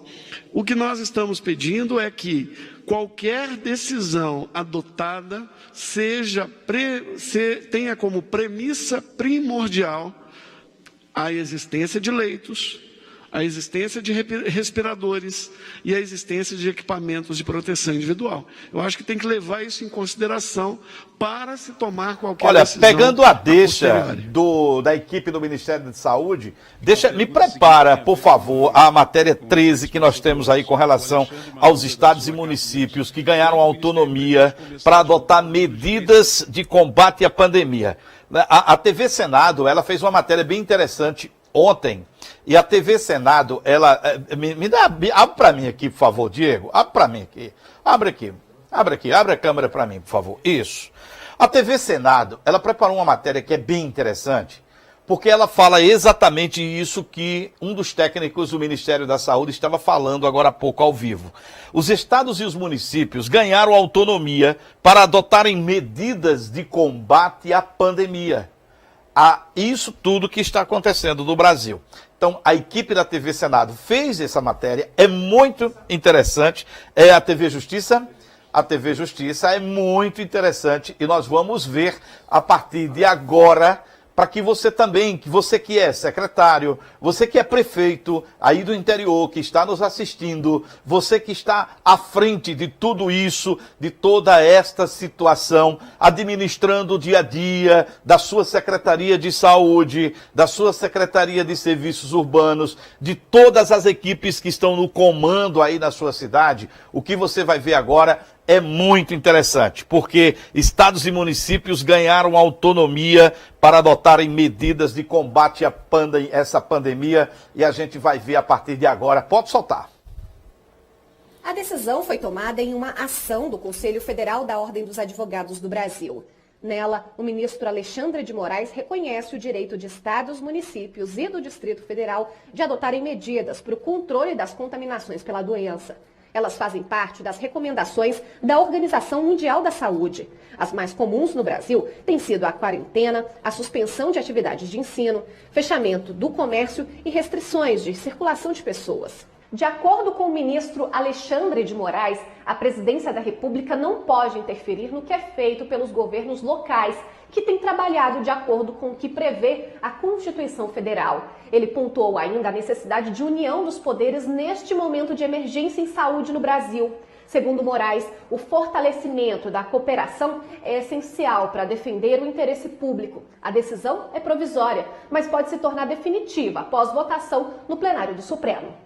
O que nós estamos pedindo é que qualquer decisão adotada tenha como premissa primordial a existência de leitos, a existência de respiradores e a existência de equipamentos de proteção individual. Eu acho que tem que levar isso em consideração para se tomar qualquer decisão. Olha, pegando a deixa da equipe do Ministério da Saúde, me prepara, por favor, a matéria 13 que nós temos aí com relação aos estados e municípios que ganharam autonomia para adotar medidas de combate à pandemia. A TV Senado, ela fez uma matéria bem interessante ontem, e a TV Senado, ela... abre para mim aqui, por favor, Diego, abre para mim aqui, abre a câmera para mim, por favor, isso. A TV Senado, ela preparou uma matéria que é bem interessante, porque ela fala exatamente isso que um dos técnicos do Ministério da Saúde estava falando agora há pouco ao vivo. Os estados e os municípios ganharam autonomia para adotarem medidas de combate à pandemia. A isso tudo que está acontecendo no Brasil. Então, a equipe da TV Senado fez essa matéria, é muito interessante, é a TV Justiça. A TV Justiça é muito interessante e nós vamos ver a partir de agora, para que você também, você que é secretário, você que é prefeito aí do interior, que está nos assistindo, você que está à frente de tudo isso, de toda esta situação, administrando o dia a dia da sua Secretaria de Saúde, da sua Secretaria de Serviços Urbanos, de todas as equipes que estão no comando aí na sua cidade, o que você vai ver agora é muito interessante, porque estados e municípios ganharam autonomia para adotarem medidas de combate a essa pandemia, e a gente vai ver a partir de agora. Pode soltar. A decisão foi tomada em uma ação do Conselho Federal da Ordem dos Advogados do Brasil. Nela, o ministro Alexandre de Moraes reconhece o direito de estados, municípios e do Distrito Federal de adotarem medidas para o controle das contaminações pela doença. Elas fazem parte das recomendações da Organização Mundial da Saúde. As mais comuns no Brasil têm sido a quarentena, a suspensão de atividades de ensino, fechamento do comércio e restrições de circulação de pessoas. De acordo com o ministro Alexandre de Moraes, a presidência da República não pode interferir no que é feito pelos governos locais, que têm trabalhado de acordo com o que prevê a Constituição Federal. Ele pontuou ainda a necessidade de união dos poderes neste momento de emergência em saúde no Brasil. Segundo Moraes, o fortalecimento da cooperação é essencial para defender o interesse público. A decisão é provisória, mas pode se tornar definitiva após votação no plenário do Supremo.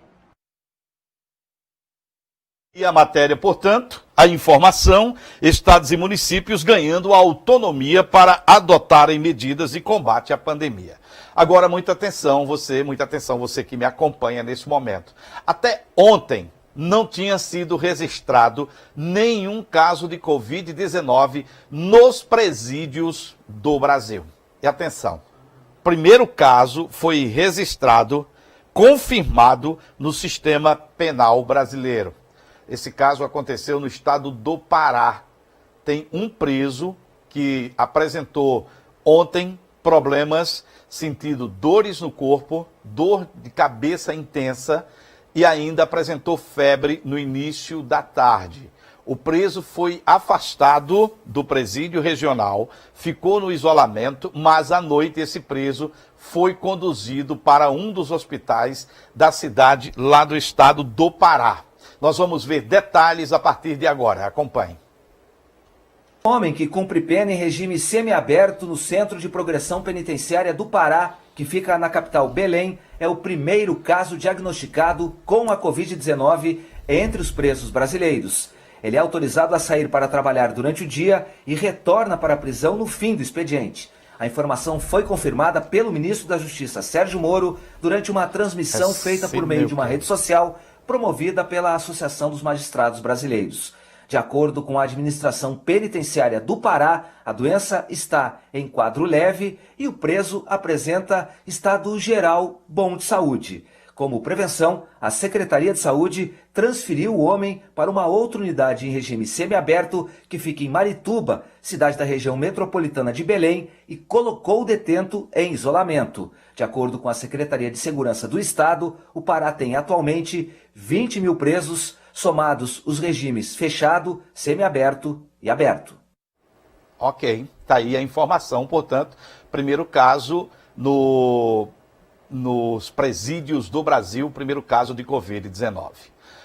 E a matéria, portanto, a informação, estados e municípios ganhando autonomia para adotarem medidas de combate à pandemia. Agora, muita atenção você que me acompanha nesse momento. Até ontem não tinha sido registrado nenhum caso de Covid-19 nos presídios do Brasil. E atenção, primeiro caso foi registrado, confirmado no sistema penal brasileiro. Esse caso aconteceu no estado do Pará. Tem um preso que apresentou ontem problemas, sentindo dores no corpo, dor de cabeça intensa e ainda apresentou febre no início da tarde. O preso foi afastado do presídio regional, ficou no isolamento, mas à noite esse preso foi conduzido para um dos hospitais da cidade lá do estado do Pará. Nós vamos ver detalhes a partir de agora. Acompanhe. Homem que cumpre pena em regime semiaberto no Centro de Progressão Penitenciária do Pará, que fica na capital Belém, é o primeiro caso diagnosticado com a Covid-19 entre os presos brasileiros. Ele é autorizado a sair para trabalhar durante o dia e retorna para a prisão no fim do expediente. A informação foi confirmada pelo ministro da Justiça, Sérgio Moro, durante uma transmissão feita por meio de uma rede social promovida pela Associação dos Magistrados Brasileiros. De acordo com a administração penitenciária do Pará, a doença está em quadro leve e o preso apresenta estado geral bom de saúde. Como prevenção, a Secretaria de Saúde transferiu o homem para uma outra unidade em regime semiaberto que fica em Marituba, cidade da região metropolitana de Belém, e colocou o detento em isolamento. De acordo com a Secretaria de Segurança do Estado, o Pará tem atualmente 20 mil presos, somados os regimes fechado, semiaberto e aberto. Ok, está aí a informação, portanto, primeiro caso nos presídios do Brasil, primeiro caso de Covid-19.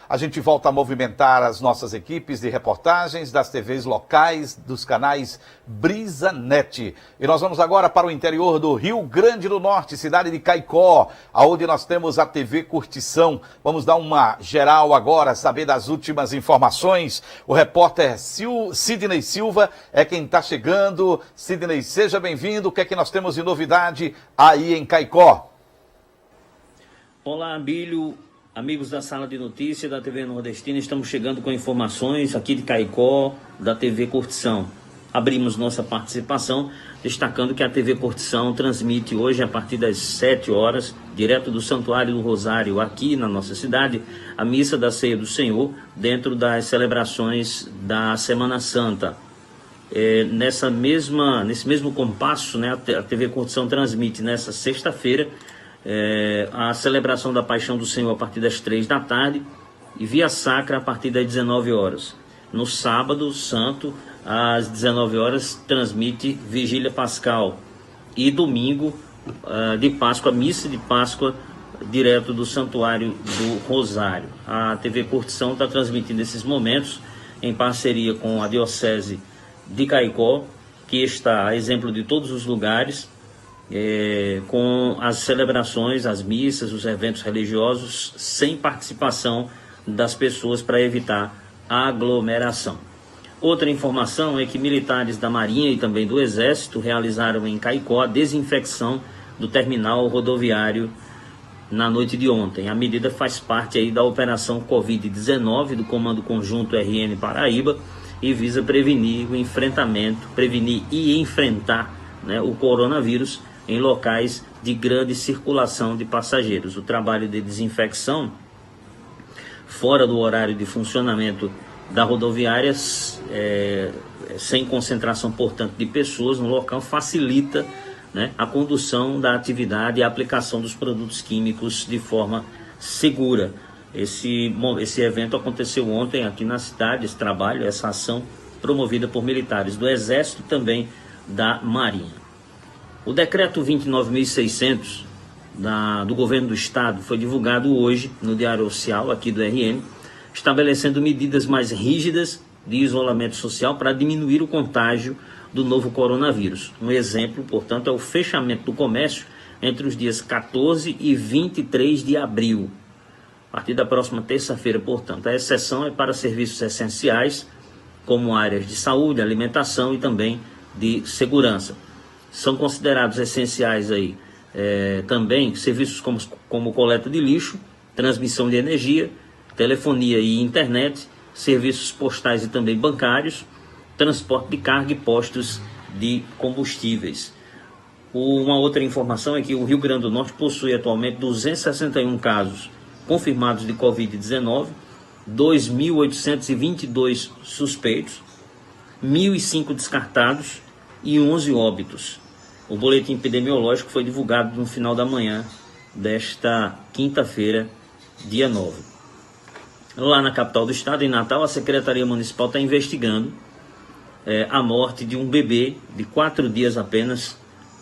A gente volta a movimentar as nossas equipes de reportagens das TVs locais, dos canais BrisaNet. E nós vamos agora para o interior do Rio Grande do Norte, cidade de Caicó, onde nós temos a TV Curtição. Vamos dar uma geral agora, saber das últimas informações. O repórter Sidney Silva é quem está chegando. Sidney, seja bem-vindo. O que é que nós temos de novidade aí em Caicó? Olá, Abílio, amigos da Sala de Notícias da TV Nordestina, estamos chegando com informações aqui de Caicó, da TV Curtição. Abrimos nossa participação, destacando que a TV Curtição transmite hoje, a partir das 7 horas, direto do Santuário do Rosário, aqui na nossa cidade, a Missa da Ceia do Senhor, dentro das celebrações da Semana Santa. Nesse mesmo compasso, né, a TV Curtição transmite nessa sexta-feira a celebração da Paixão do Senhor a partir das 3 da tarde e Via Sacra a partir das 19 horas. No sábado santo, às 19 horas, transmite Vigília Pascal e domingo de Páscoa, Missa de Páscoa, direto do Santuário do Rosário. A TV Curtição está transmitindo esses momentos em parceria com a Diocese de Caicó, que está a exemplo de todos os lugares, com as celebrações, as missas, os eventos religiosos, sem participação das pessoas para evitar a aglomeração. Outra informação é que militares da Marinha e também do Exército realizaram em Caicó a desinfecção do terminal rodoviário na noite de ontem. A medida faz parte aí da operação Covid-19 do Comando Conjunto RN Paraíba e visa prevenir e enfrentar, né, o coronavírus em locais de grande circulação de passageiros. O trabalho de desinfecção fora do horário de funcionamento da rodoviária, sem concentração, portanto, de pessoas no local, facilita, né, a condução da atividade e a aplicação dos produtos químicos de forma segura. Esse evento aconteceu ontem aqui na cidade, esse trabalho, essa ação promovida por militares do Exército e também da Marinha. O decreto 29.600 do governo do estado foi divulgado hoje no Diário Oficial aqui do RN, estabelecendo medidas mais rígidas de isolamento social para diminuir o contágio do novo coronavírus. Um exemplo, portanto, é o fechamento do comércio entre os dias 14 e 23 de abril. A partir da próxima terça-feira, portanto, a exceção é para serviços essenciais, como áreas de saúde, alimentação e também de segurança. São considerados essenciais aí também serviços como coleta de lixo, transmissão de energia, telefonia e internet, serviços postais e também bancários, transporte de carga e postos de combustíveis. Uma outra informação é que o Rio Grande do Norte possui atualmente 261 casos confirmados de Covid-19, 2.822 suspeitos, 1.005 descartados e 11 óbitos. O boletim epidemiológico foi divulgado no final da manhã desta quinta-feira, dia 9. Lá na capital do estado, em Natal, a Secretaria Municipal está investigando a morte de um bebê de 4 dias apenas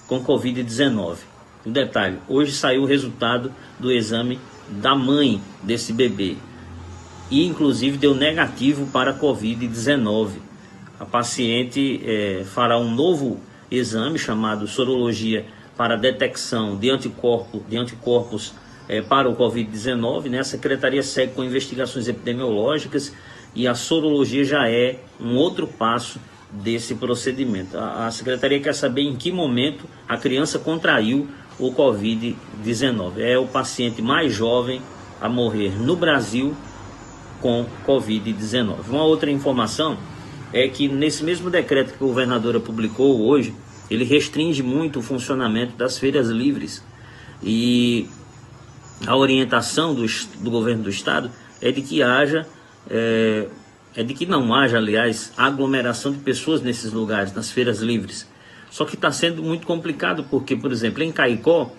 com Covid-19. Um detalhe, hoje saiu o resultado do exame da mãe desse bebê e inclusive deu negativo para Covid-19. A paciente fará um novo exame chamado sorologia para detecção de anticorpos para o Covid-19, né? A Secretaria segue com investigações epidemiológicas e a sorologia já é um outro passo desse procedimento. A Secretaria quer saber em que momento a criança contraiu o Covid-19. É o paciente mais jovem a morrer no Brasil com Covid-19. Uma outra informação é que nesse mesmo decreto que a governadora publicou hoje, ele restringe muito o funcionamento das feiras livres. E a orientação do governo do estado é de que não haja, aliás, aglomeração de pessoas nesses lugares, nas feiras livres. Só que está sendo muito complicado porque, por exemplo, em Caicó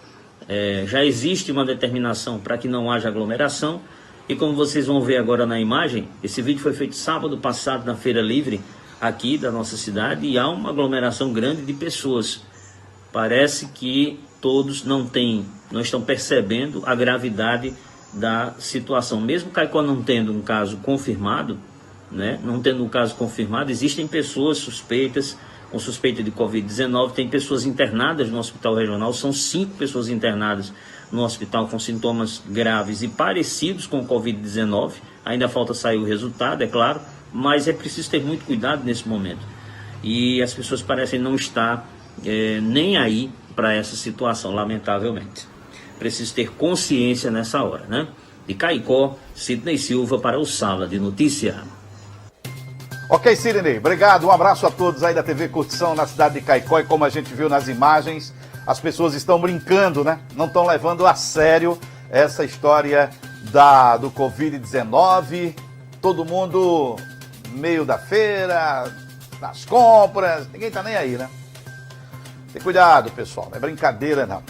já existe uma determinação para que não haja aglomeração e como vocês vão ver agora na imagem, esse vídeo foi feito sábado passado na Feira Livre aqui da nossa cidade e há uma aglomeração grande de pessoas. Parece que todos não estão percebendo a gravidade da situação. Mesmo Caicó não tendo um caso confirmado, né? Não tendo um caso confirmado, existem pessoas suspeitas, com suspeita de Covid-19, tem pessoas internadas no hospital regional, são 5 pessoas internadas no hospital com sintomas graves e parecidos com Covid-19, ainda falta sair o resultado, é claro, mas é preciso ter muito cuidado nesse momento. E as pessoas parecem não estar nem aí para essa situação, lamentavelmente. Preciso ter consciência nessa hora, né? De Caicó, Sidney Silva para o Sala de Notícia. Ok, Sidney, obrigado. Um abraço a todos aí da TV Curtição na cidade de Caicó. E como a gente viu nas imagens, as pessoas estão brincando, né? Não estão levando a sério essa história do Covid-19. Todo mundo no meio da feira, nas compras, ninguém tá nem aí, né? Tem cuidado, pessoal, não é brincadeira, não.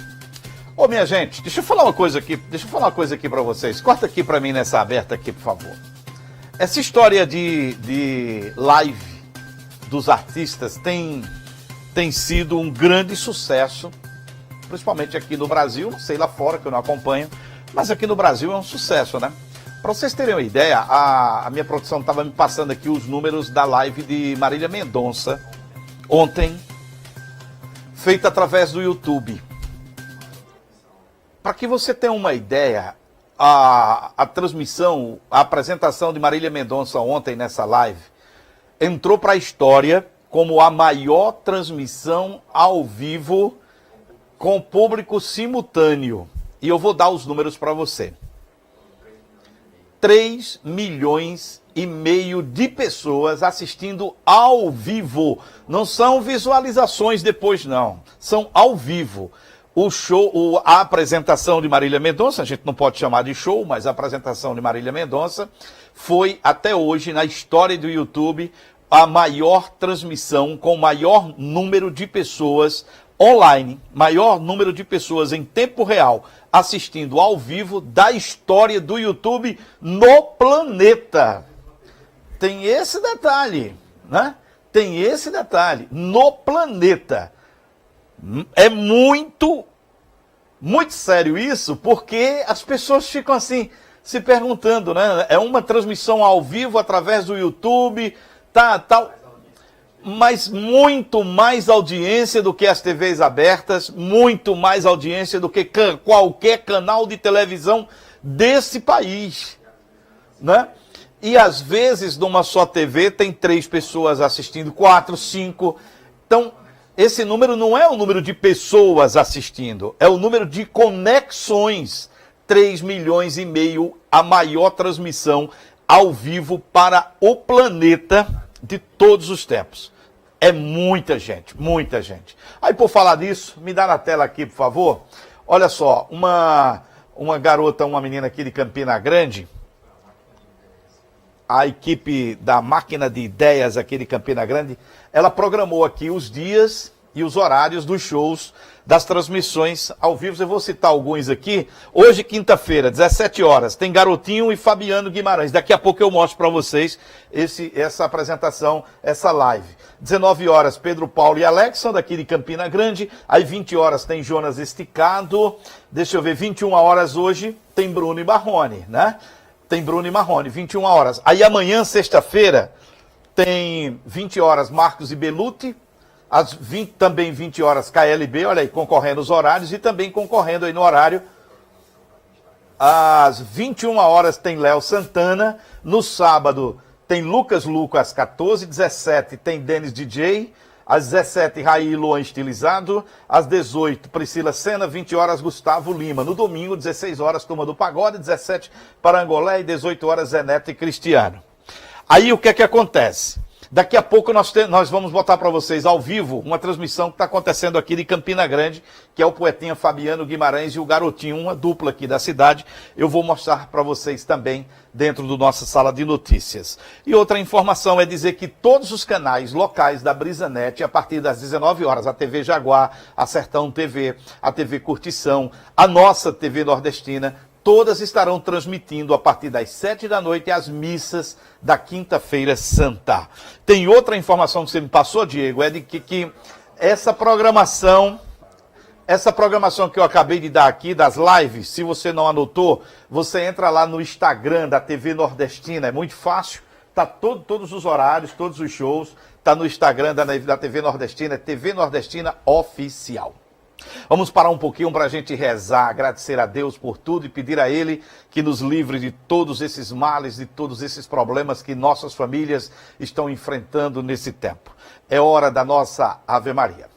Ô, minha gente, deixa eu falar uma coisa aqui pra vocês. Corta aqui pra mim nessa aberta aqui, por favor. Essa história de live dos artistas tem sido um grande sucesso, principalmente aqui no Brasil, não sei lá fora que eu não acompanho, mas aqui no Brasil é um sucesso, né? Para vocês terem uma ideia, a minha produção estava me passando aqui os números da live de Marília Mendonça, ontem, feita através do YouTube. Para que você tenha uma ideia, a transmissão, a apresentação de Marília Mendonça ontem nessa live entrou para a história como a maior transmissão ao vivo com público simultâneo. E eu vou dar os números para você. 3 milhões e meio de pessoas assistindo ao vivo. Não são visualizações depois, não. São ao vivo. O show, a apresentação de Marília Mendonça, a gente não pode chamar de show, mas a apresentação de Marília Mendonça foi, até hoje, na história do YouTube, a maior transmissão com maior número de pessoas online, maior número de pessoas em tempo real assistindo ao vivo da história do YouTube no planeta. Tem esse detalhe, né? Tem esse detalhe, no planeta. É muito sério isso, porque as pessoas ficam assim, se perguntando, né? É uma transmissão ao vivo através do YouTube, tal, mas muito mais audiência do que as TVs abertas, muito mais audiência do que qualquer canal de televisão desse país, né? E às vezes numa só TV tem 3 pessoas assistindo, 4, 5. Então, esse número não é o número de pessoas assistindo, é o número de conexões. 3 milhões e meio, a maior transmissão ao vivo para o planeta de todos os tempos. É muita gente, muita gente. Aí, por falar disso, me dá na tela aqui, por favor. Olha só, uma garota, uma menina aqui de Campina Grande, a equipe da Máquina de Ideias aqui de Campina Grande, ela programou aqui os dias e os horários dos shows, das transmissões ao vivo. Eu vou citar alguns aqui. Hoje, quinta-feira, 17 horas, tem Garotinho e Fabiano Guimarães. Daqui a pouco eu mostro para vocês essa apresentação, essa live. 19 horas, Pedro Paulo e Alex, são daqui de Campina Grande. Aí 20 horas tem Jonas Esticado. Deixa eu ver, 21 horas hoje tem Bruno e Marrone, né? Tem Bruno e Marrone, 21 horas. Aí amanhã, sexta-feira, tem 20 horas Marcos e Beluti. Também 20 horas KLB, olha aí, concorrendo os horários. E também concorrendo aí no horário, às 21 horas tem Léo Santana. No sábado tem Lucas Luco às 14, 17 tem Denis DJ. Às 17, Raí e Luan Estilizado. Às 18, Priscila Sena. 20 horas, Gustavo Lima. No domingo, 16 horas, Turma do Pagode. 17, Parangolé. E 18 horas, Zé Neto e Cristiano. Aí o que é que acontece? Daqui a pouco nós vamos botar para vocês ao vivo uma transmissão que está acontecendo aqui de Campina Grande, que é o poetinha Fabiano Guimarães e o Garotinho, uma dupla aqui da cidade. Eu vou mostrar para vocês também dentro do nossa sala de notícias. E outra informação é dizer que todos os canais locais da Brisanet, a partir das 19 horas, a TV Jaguar, a Sertão TV, a TV Curtição, a nossa TV Nordestina, todas estarão transmitindo a partir das 7 da noite as missas da Quinta-feira Santa. Tem outra informação que você me passou, Diego, é de que essa programação que eu acabei de dar aqui, das lives, se você não anotou, você entra lá no Instagram da TV Nordestina, é muito fácil, tá todos os horários, todos os shows, tá no Instagram da TV Nordestina, é TV Nordestina Oficial. Vamos parar um pouquinho para a gente rezar, agradecer a Deus por tudo e pedir a Ele que nos livre de todos esses males, de todos esses problemas que nossas famílias estão enfrentando nesse tempo. É hora da nossa Ave Maria.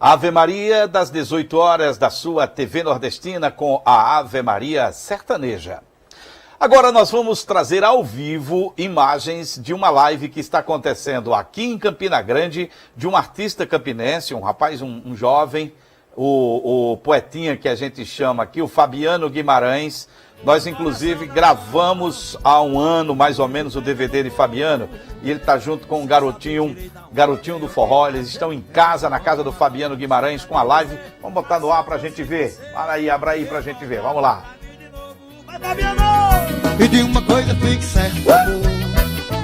Ave Maria das 18 horas da sua TV Nordestina com a Ave Maria Sertaneja. Agora nós vamos trazer ao vivo imagens de uma live que está acontecendo aqui em Campina Grande, de um artista campinense, um rapaz, um jovem, o poetinha que a gente chama aqui, o Fabiano Guimarães. Nós, inclusive, gravamos há um ano, mais ou menos, o DVD de Fabiano, e ele está junto com o garotinho do forró. Eles estão em casa, na casa do Fabiano Guimarães, com a live. Vamos botar no ar para a gente ver. Para aí, abra aí para a gente ver. Vamos lá. E de uma coisa fique certo, amor,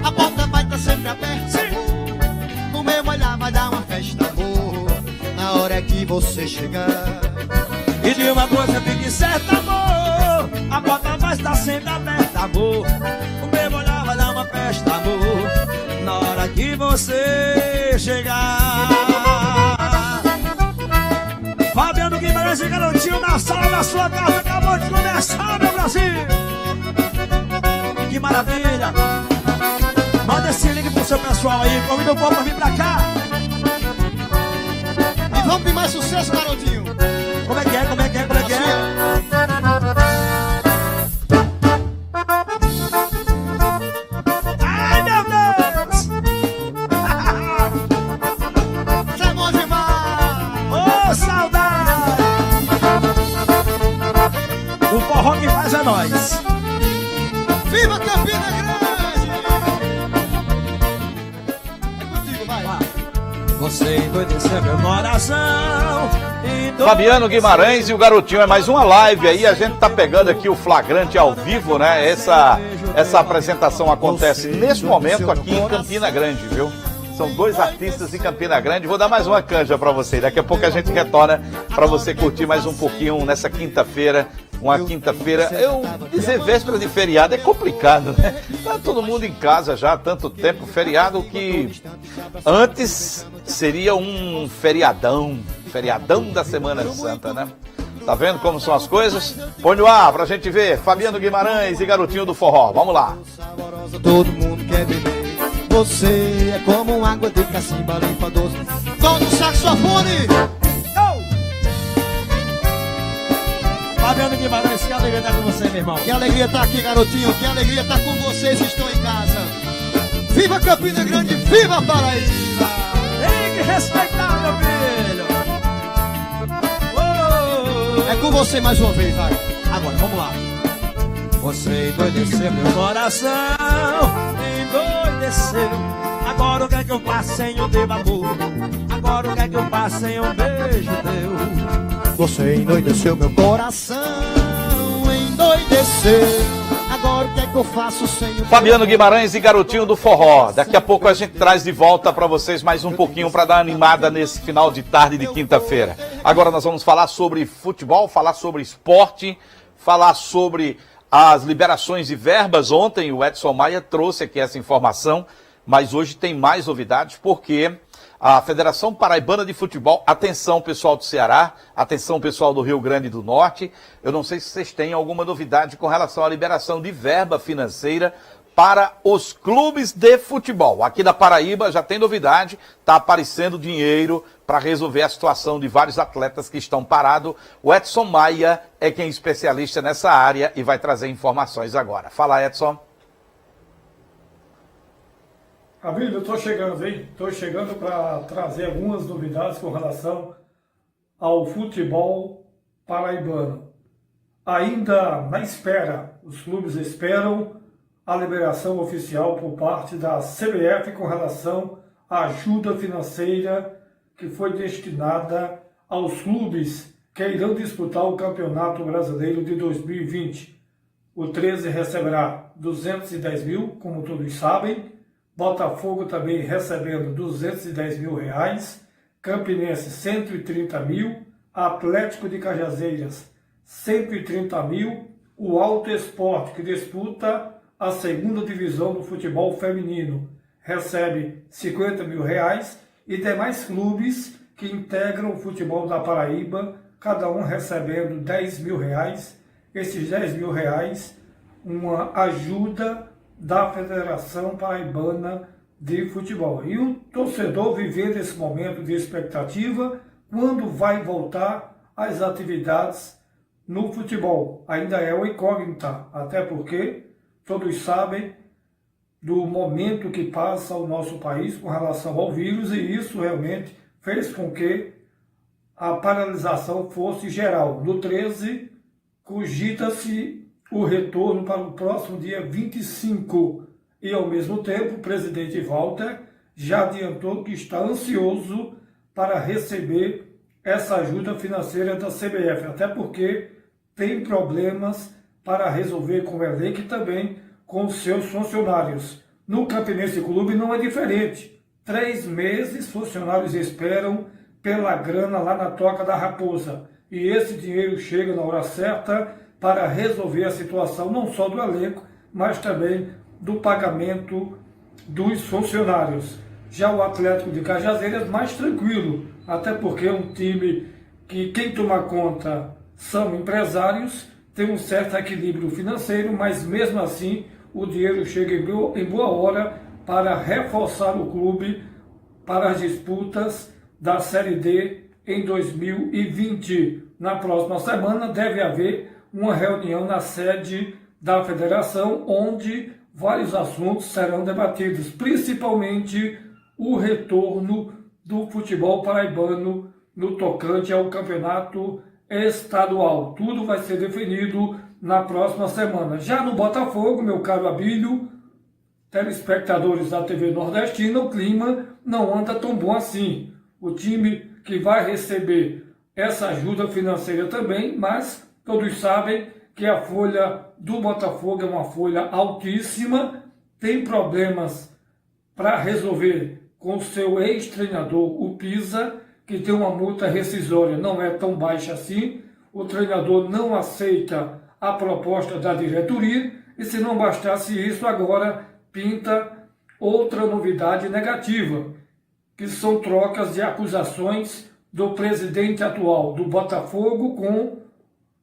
a porta vai estar sempre aberta, amor. No meu olhar vai dar uma festa, amor, na hora que você chegar. E de uma coisa fique certa, amor, a porta vai estar sempre aberta, amor. O meu olhar vai dar uma festa, amor, na hora que você chegar. Fabiano Guimarães e garotinho na sala da sua casa, acabou de começar, meu Brasil. Que maravilha. Manda esse link pro seu pessoal aí, convida o povo pra vir pra cá. E vamos de mais sucesso, garotinho. Como é que é? Ai, meu Deus! Isso é bom demais! Ô, saudade! O forró que faz é nós. Viva Campina Grande! É contigo, vai. Você endoideceu meu coração. Fabiano Guimarães e o garotinho, é mais uma live aí, a gente tá pegando aqui o flagrante ao vivo, né? Essa apresentação acontece nesse momento aqui em Campina Grande, viu? São dois artistas em Campina Grande. Vou dar mais uma canja pra você, daqui a pouco a gente retorna pra você curtir mais um pouquinho nessa quinta-feira. Uma quinta-feira, eu dizer véspera de feriado é complicado, né? Tá todo mundo em casa já há tanto tempo, feriado que antes seria um feriadão da Semana Santa, né? Tá vendo como são as coisas? Põe no ar pra gente ver, Fabiano Guimarães e garotinho do forró, vamos lá. Todo mundo quer beber, você é como água de cacimba limpa doce. Tom do saxofone! Fabiano Guimarães, que alegria estar com você, meu irmão. Que alegria estar aqui, garotinho. Que alegria estar com vocês que estão em casa. Viva Campina Grande, viva Paraíba! Tem que respeitar, meu filho. É com você mais uma vez, vai. Agora, vamos lá. Você endoideceu meu coração, endoideceu. Agora o que é que eu faço sem um teu amor? Agora o que é que eu faço sem um beijo teu? Você endoideceu meu coração, endoideceu. Agora o que é que eu faço sem o Fabiano Guimarães e garotinho do forró. Daqui a pouco a gente traz de volta para vocês mais um pouquinho para dar uma animada nesse final de tarde de quinta-feira. Agora nós vamos falar sobre futebol, falar sobre esporte, falar sobre as liberações de verbas. Ontem o Edson Maia trouxe aqui essa informação, mas hoje tem mais novidades porque a Federação Paraibana de Futebol, atenção pessoal do Ceará, atenção pessoal do Rio Grande do Norte, eu não sei se vocês têm alguma novidade com relação à liberação de verba financeira para os clubes de futebol. Aqui da Paraíba já tem novidade, está aparecendo dinheiro para resolver a situação de vários atletas que estão parados. O Edson Maia é quem é especialista nessa área e vai trazer informações agora. Fala, Edson. Abílio, eu estou chegando, hein? Estou chegando para trazer algumas novidades com relação ao futebol paraibano. Ainda na espera, os clubes esperam a liberação oficial por parte da CBF com relação à ajuda financeira que foi destinada aos clubes que irão disputar o Campeonato Brasileiro de 2020. O 13 receberá 210 mil, como todos sabem. Botafogo também recebendo 210 mil reais, Campinense 130 mil, Atlético de Cajazeiras 130 mil, o Alto Esporte, que disputa a segunda divisão do futebol feminino, recebe 50 mil reais, e demais clubes que integram o futebol da Paraíba, cada um recebendo 10 mil reais, esses 10 mil reais, uma ajuda da Federação Paraibana de Futebol. E o torcedor vivendo esse momento de expectativa quando vai voltar as atividades no futebol. Ainda é uma incógnita, até porque todos sabem do momento que passa o nosso país com relação ao vírus, e isso realmente fez com que a paralisação fosse geral. No 13, cogita-se o retorno para o próximo dia 25. E, ao mesmo tempo, o presidente Walter já adiantou que está ansioso para receber essa ajuda financeira da CBF, até porque tem problemas para resolver com o elenco e também com seus funcionários. No Campinense Clube não é diferente. 3 meses funcionários esperam pela grana lá na Toca da Raposa. E esse dinheiro chega na hora certa para resolver a situação não só do elenco, mas também do pagamento dos funcionários. Já o Atlético de Cajazeiras mais tranquilo, até porque é um time que quem toma conta são empresários, tem um certo equilíbrio financeiro, mas mesmo assim o dinheiro chega em boa hora para reforçar o clube para as disputas da Série D em 2020. Na próxima semana deve haver uma reunião na sede da federação, onde vários assuntos serão debatidos, principalmente o retorno do futebol paraibano no tocante ao campeonato estadual. Tudo vai ser definido na próxima semana. Já no Botafogo, meu caro Abílio, telespectadores da TV Nordestina, o clima não anda tão bom assim. O time que vai receber essa ajuda financeira também, mas todos sabem que a folha do Botafogo é uma folha altíssima, tem problemas para resolver com seu ex-treinador, o Pisa, que tem uma multa rescisória, não é tão baixa assim. O treinador não aceita a proposta da diretoria, e se não bastasse isso, agora pinta outra novidade negativa, que são trocas de acusações do presidente atual do Botafogo com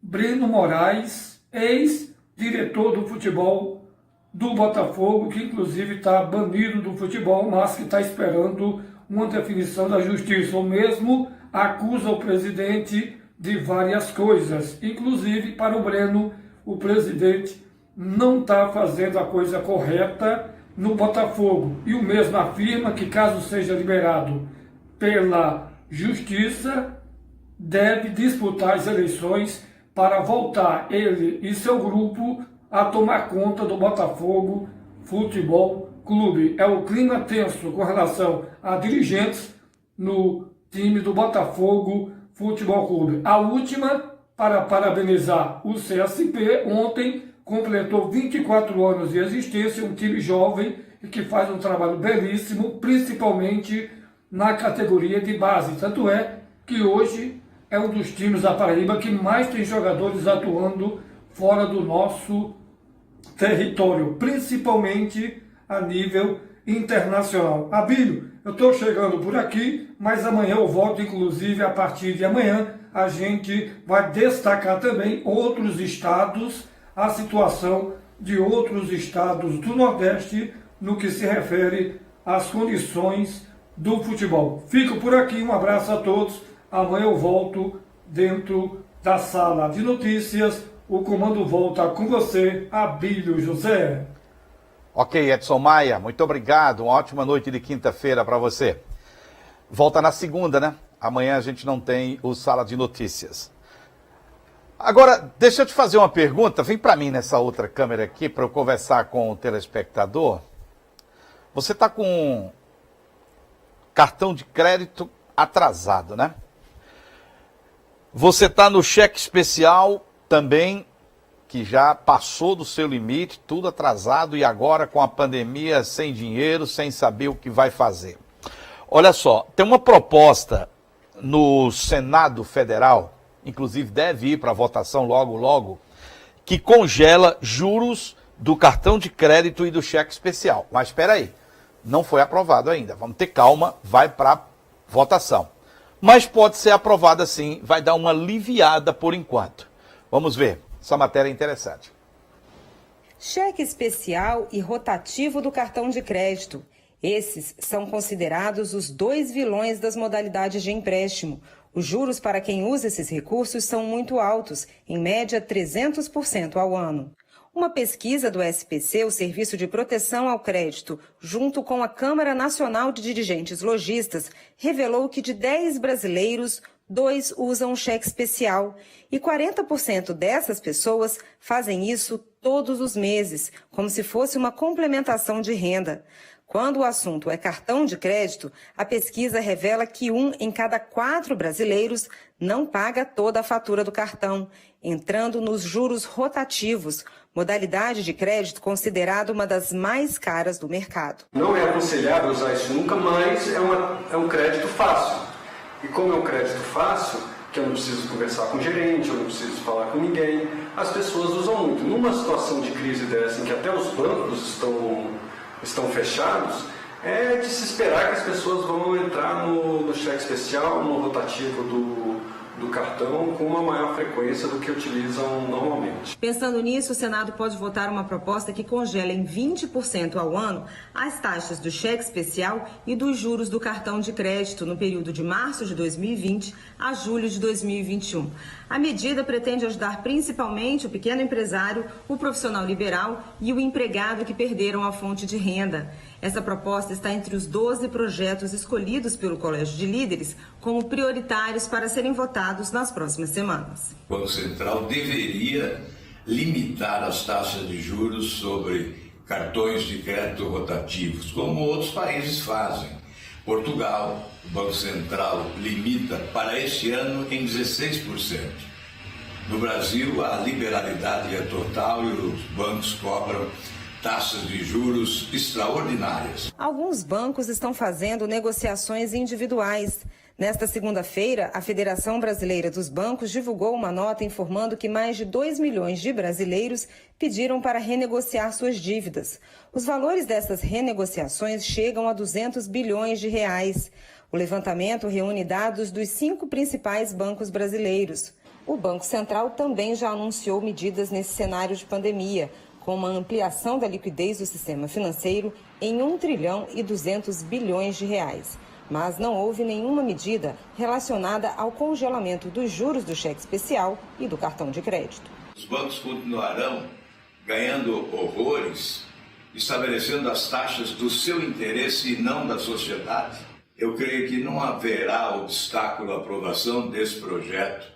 Breno Moraes, ex-diretor do futebol do Botafogo, que inclusive está banido do futebol, mas que está esperando uma definição da justiça. O mesmo acusa o presidente de várias coisas, inclusive para o Breno, o presidente não está fazendo a coisa correta no Botafogo. E o mesmo afirma que, caso seja liberado pela justiça, deve disputar as eleições para voltar ele e seu grupo a tomar conta do Botafogo Futebol Clube. É o clima tenso com relação a dirigentes no time do Botafogo Futebol Clube. A última, para parabenizar o CSP, ontem completou 24 anos de existência, um time jovem e que faz um trabalho belíssimo, principalmente na categoria de base. Tanto é que hoje é um dos times da Paraíba que mais tem jogadores atuando fora do nosso território, principalmente a nível internacional. Abílio, eu estou chegando por aqui, mas amanhã eu volto, inclusive a partir de amanhã a gente vai destacar também outros estados, a situação de outros estados do Nordeste no que se refere às condições do futebol. Fico por aqui, um abraço a todos. Amanhã eu volto dentro da sala de notícias. O comando volta com você, Abílio José. Ok, Edson Maia, muito obrigado. Uma ótima noite de quinta-feira para você. Volta na segunda, né? Amanhã a gente não tem o Sala de Notícias. Agora, deixa eu te fazer uma pergunta. Vem para mim nessa outra câmera aqui para eu conversar com o telespectador. Você está com cartão de crédito atrasado, né? Você está no cheque especial também, que já passou do seu limite, tudo atrasado, e agora com a pandemia, sem dinheiro, sem saber o que vai fazer. Olha só, tem uma proposta no Senado Federal, inclusive deve ir para votação logo, logo, que congela juros do cartão de crédito e do cheque especial. Mas espera aí, não foi aprovado ainda. Vamos ter calma, vai para votação. Mas pode ser aprovada sim, vai dar uma aliviada por enquanto. Vamos ver, essa matéria é interessante. Cheque especial e rotativo do cartão de crédito. Esses são considerados os 2 vilões das modalidades de empréstimo. Os juros para quem usa esses recursos são muito altos, em média 300% ao ano. Uma pesquisa do SPC, o Serviço de Proteção ao Crédito, junto com a Câmara Nacional de Dirigentes Lojistas, revelou que de 10 brasileiros, 2 usam um cheque especial e 40% dessas pessoas fazem isso todos os meses, como se fosse uma complementação de renda. Quando o assunto é cartão de crédito, a pesquisa revela que 1 em cada 4 brasileiros não paga toda a fatura do cartão, entrando nos juros rotativos, modalidade de crédito considerada uma das mais caras do mercado. Não é aconselhável usar isso nunca, mas é um crédito fácil. E como é um crédito fácil, que eu não preciso conversar com o gerente, eu não preciso falar com ninguém, as pessoas usam muito. Numa situação de crise dessa, em que até os bancos estão fechados, é de se esperar que as pessoas vão entrar no cheque especial, no rotativo do cartão, com uma maior frequência do que utilizam normalmente. Pensando nisso, o Senado pode votar uma proposta que congela em 20% ao ano as taxas do cheque especial e dos juros do cartão de crédito no período de março de 2020 a julho de 2021. A medida pretende ajudar principalmente o pequeno empresário, o profissional liberal e o empregado que perderam a fonte de renda. Essa proposta está entre os 12 projetos escolhidos pelo Colégio de Líderes como prioritários para serem votados nas próximas semanas. O Banco Central deveria limitar as taxas de juros sobre cartões de crédito rotativos, como outros países fazem. Portugal, o Banco Central limita para este ano em 16%. No Brasil, a liberalidade é total e os bancos cobram taxas de juros extraordinárias. Alguns bancos estão fazendo negociações individuais. Nesta segunda-feira, a Federação Brasileira dos Bancos divulgou uma nota informando que mais de 2 milhões de brasileiros pediram para renegociar suas dívidas. Os valores dessas renegociações chegam a 200 bilhões de reais. O levantamento reúne dados dos 5 principais bancos brasileiros. O Banco Central também já anunciou medidas nesse cenário de pandemia, com uma ampliação da liquidez do sistema financeiro em 1 trilhão e 200 bilhões de reais. Mas não houve nenhuma medida relacionada ao congelamento dos juros do cheque especial e do cartão de crédito. Os bancos continuarão ganhando horrores, estabelecendo as taxas do seu interesse e não da sociedade. Eu creio que não haverá obstáculo à aprovação desse projeto.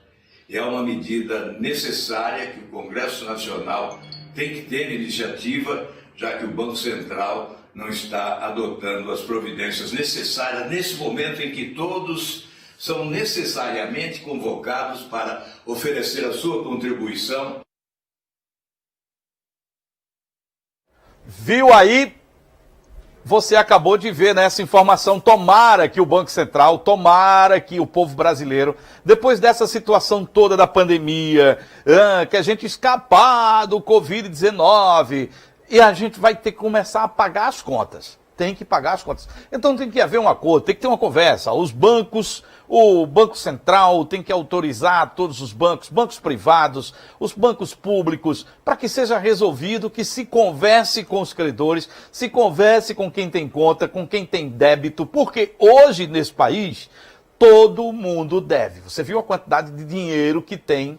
E é uma medida necessária que o Congresso Nacional tem que ter iniciativa, já que o Banco Central não está adotando as providências necessárias nesse momento em que todos são necessariamente convocados para oferecer a sua contribuição. Viu aí? Você acabou de ver nessa informação. Tomara que o Banco Central, tomara que o povo brasileiro, depois dessa situação toda da pandemia, que a gente escapar do Covid-19, e a gente vai ter que começar a pagar as contas. Tem que pagar as contas. Então tem que haver um acordo, tem que ter uma conversa. Os bancos, o Banco Central tem que autorizar todos os bancos, bancos privados, os bancos públicos, para que seja resolvido, que se converse com os credores, se converse com quem tem conta, com quem tem débito, porque hoje nesse país todo mundo deve. Você viu a quantidade de dinheiro que tem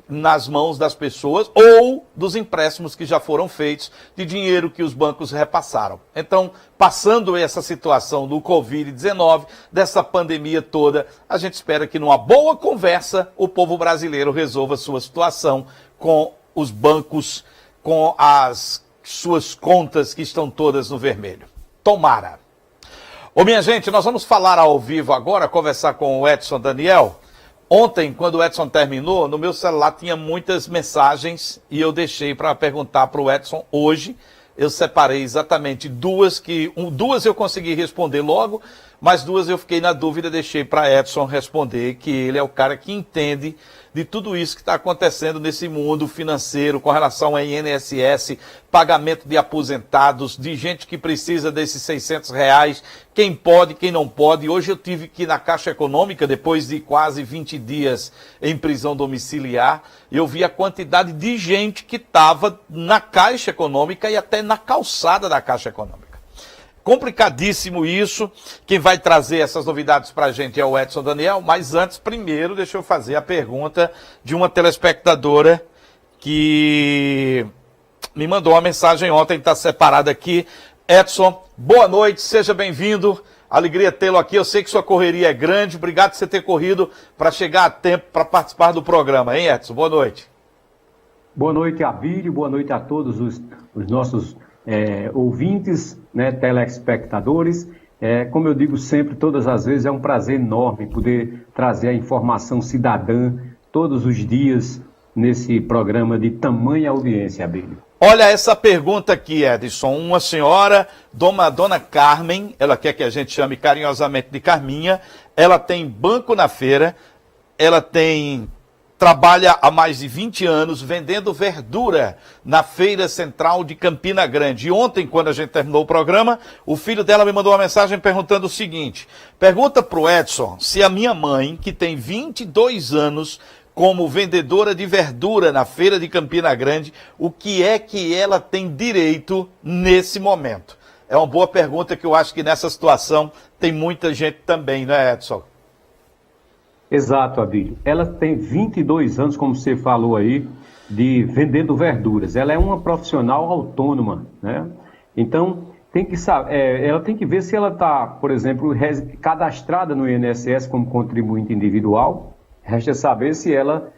nas mãos das pessoas ou dos empréstimos que já foram feitos, de dinheiro que os bancos repassaram. Então, passando essa situação do Covid-19, dessa pandemia toda, a gente espera que numa boa conversa o povo brasileiro resolva sua situação com os bancos, com as suas contas que estão todas no vermelho. Tomara. Ô minha gente, nós vamos falar ao vivo agora, conversar com o Edson Daniel. Ontem, quando o Edson terminou, no meu celular tinha muitas mensagens e eu deixei para perguntar para o Edson hoje. Eu separei exatamente duas eu consegui responder logo, mas 2 eu fiquei na dúvida, deixei para Edson responder, que ele é o cara que entende de tudo isso que está acontecendo nesse mundo financeiro com relação a INSS, pagamento de aposentados, de gente que precisa desses R$600, quem pode, quem não pode. Hoje eu tive que ir na Caixa Econômica, depois de quase 20 dias em prisão domiciliar, eu vi a quantidade de gente que estava na Caixa Econômica e até na calçada da Caixa Econômica. complicadíssimo isso. Quem vai trazer essas novidades para a gente é o Edson Daniel, mas antes, primeiro, deixa eu fazer a pergunta de uma telespectadora que me mandou uma mensagem ontem, está separada aqui. Edson, boa noite, seja bem-vindo. Alegria tê-lo aqui. Eu sei que sua correria é grande. Obrigado por você ter corrido para chegar a tempo para participar do programa, hein, Edson? Boa noite. Boa noite, Abílio. Boa noite a todos os nossos ouvintes, né, telespectadores. Como eu digo sempre, todas as vezes, é um prazer enorme poder trazer a informação cidadã todos os dias nesse programa de tamanha audiência, Abílio. Olha essa pergunta aqui, Edson. Uma senhora, dona Carmen, ela quer que a gente chame carinhosamente de Carminha, ela tem banco na feira, ela trabalha há mais de 20 anos vendendo verdura na Feira Central de Campina Grande. E ontem, quando a gente terminou o programa, o filho dela me mandou uma mensagem perguntando o seguinte: pergunta pro Edson se a minha mãe, que tem 22 anos, como vendedora de verdura na Feira de Campina Grande, o que é que ela tem direito nesse momento? É uma boa pergunta que eu acho que nessa situação tem muita gente também, não é, Edson? Exato, Abílio. Ela tem 22 anos, como você falou aí, de vendendo verduras. Ela é uma profissional autônoma, né? Então, ela tem que ver se ela está, por exemplo, cadastrada no INSS como contribuinte individual. Resta saber se ela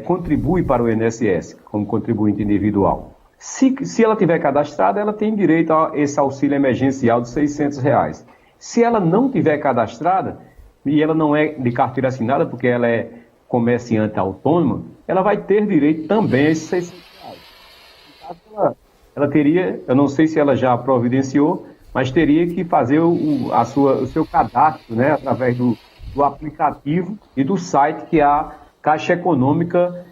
contribui para o INSS como contribuinte individual. Se ela tiver cadastrada, ela tem direito a esse auxílio emergencial de R$600. Se ela não tiver cadastrada, e ela não é de carteira assinada, porque ela é comerciante autônoma, ela vai ter direito também a esses R$600. Ela teria, eu não sei se ela já providenciou, mas teria que fazer o seu cadastro, né, através do aplicativo e do site que a Caixa Econômica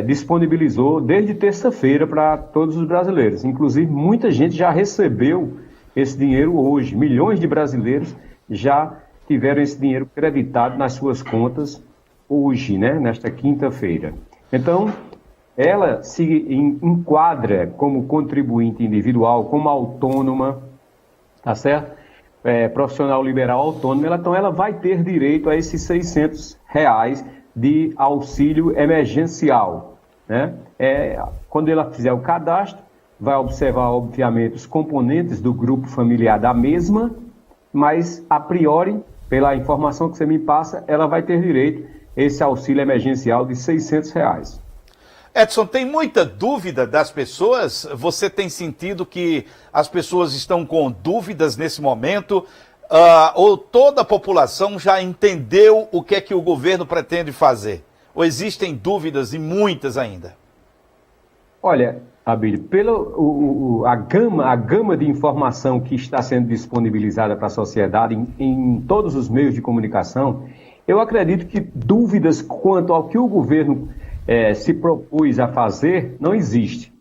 disponibilizou desde terça-feira para todos os brasileiros. Inclusive, muita gente já recebeu esse dinheiro hoje. Milhões de brasileiros já tiveram esse dinheiro creditado nas suas contas hoje, né, nesta quinta-feira. Então, ela se enquadra como contribuinte individual, como autônoma, tá certo? Profissional liberal autônomo, então ela vai ter direito a esses R$600 de auxílio emergencial, né? Quando ela fizer o cadastro, vai observar, obviamente, os componentes do grupo familiar da mesma, mas, a priori, pela informação que você me passa, ela vai ter direito a esse auxílio emergencial de R$600. Edson, tem muita dúvida das pessoas? Você tem sentido que as pessoas estão com dúvidas nesse momento? Ou toda a população já entendeu o que é que o governo pretende fazer? Ou existem dúvidas e muitas ainda? Olha, Abílio, a gama de informação que está sendo disponibilizada para a sociedade em todos os meios de comunicação, eu acredito que dúvidas quanto ao que o governo se propôs a fazer, não existe.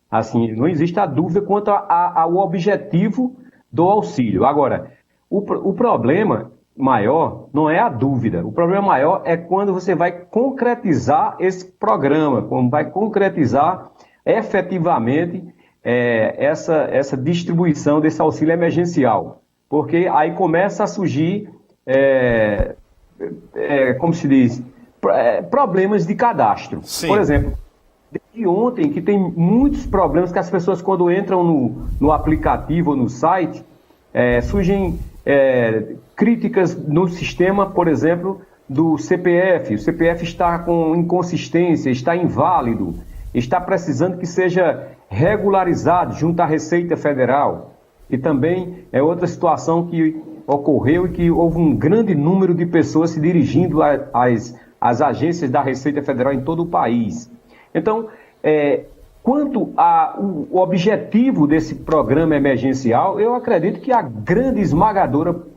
Assim, não existe a dúvida quanto ao objetivo do auxílio. Agora, o problema maior não é a dúvida. O problema maior é quando você vai concretizar esse programa, quando vai concretizar efetivamente essa distribuição desse auxílio emergencial. Porque aí começa a surgir, como se diz, problemas de cadastro. Sim. Por exemplo, desde ontem que tem muitos problemas que as pessoas, quando entram no aplicativo ou no site, surgem críticas no sistema, por exemplo, do CPF. O CPF está com inconsistência, está inválido, está precisando que seja regularizado junto à Receita Federal. E também é outra situação que ocorreu e que houve um grande número de pessoas se dirigindo às agências da Receita Federal em todo o país. Então, quanto ao objetivo desse programa emergencial, eu acredito que a grande esmagadora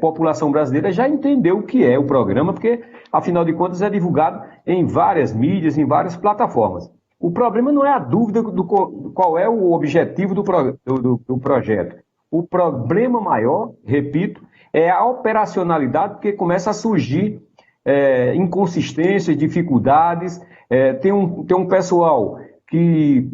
população brasileira já entendeu o que é o programa, porque, afinal de contas, é divulgado em várias mídias, em várias plataformas. O problema não é a dúvida do qual é o objetivo do projeto. O problema maior, repito, é a operacionalidade, porque começa a surgir inconsistências, dificuldades. Tem um pessoal que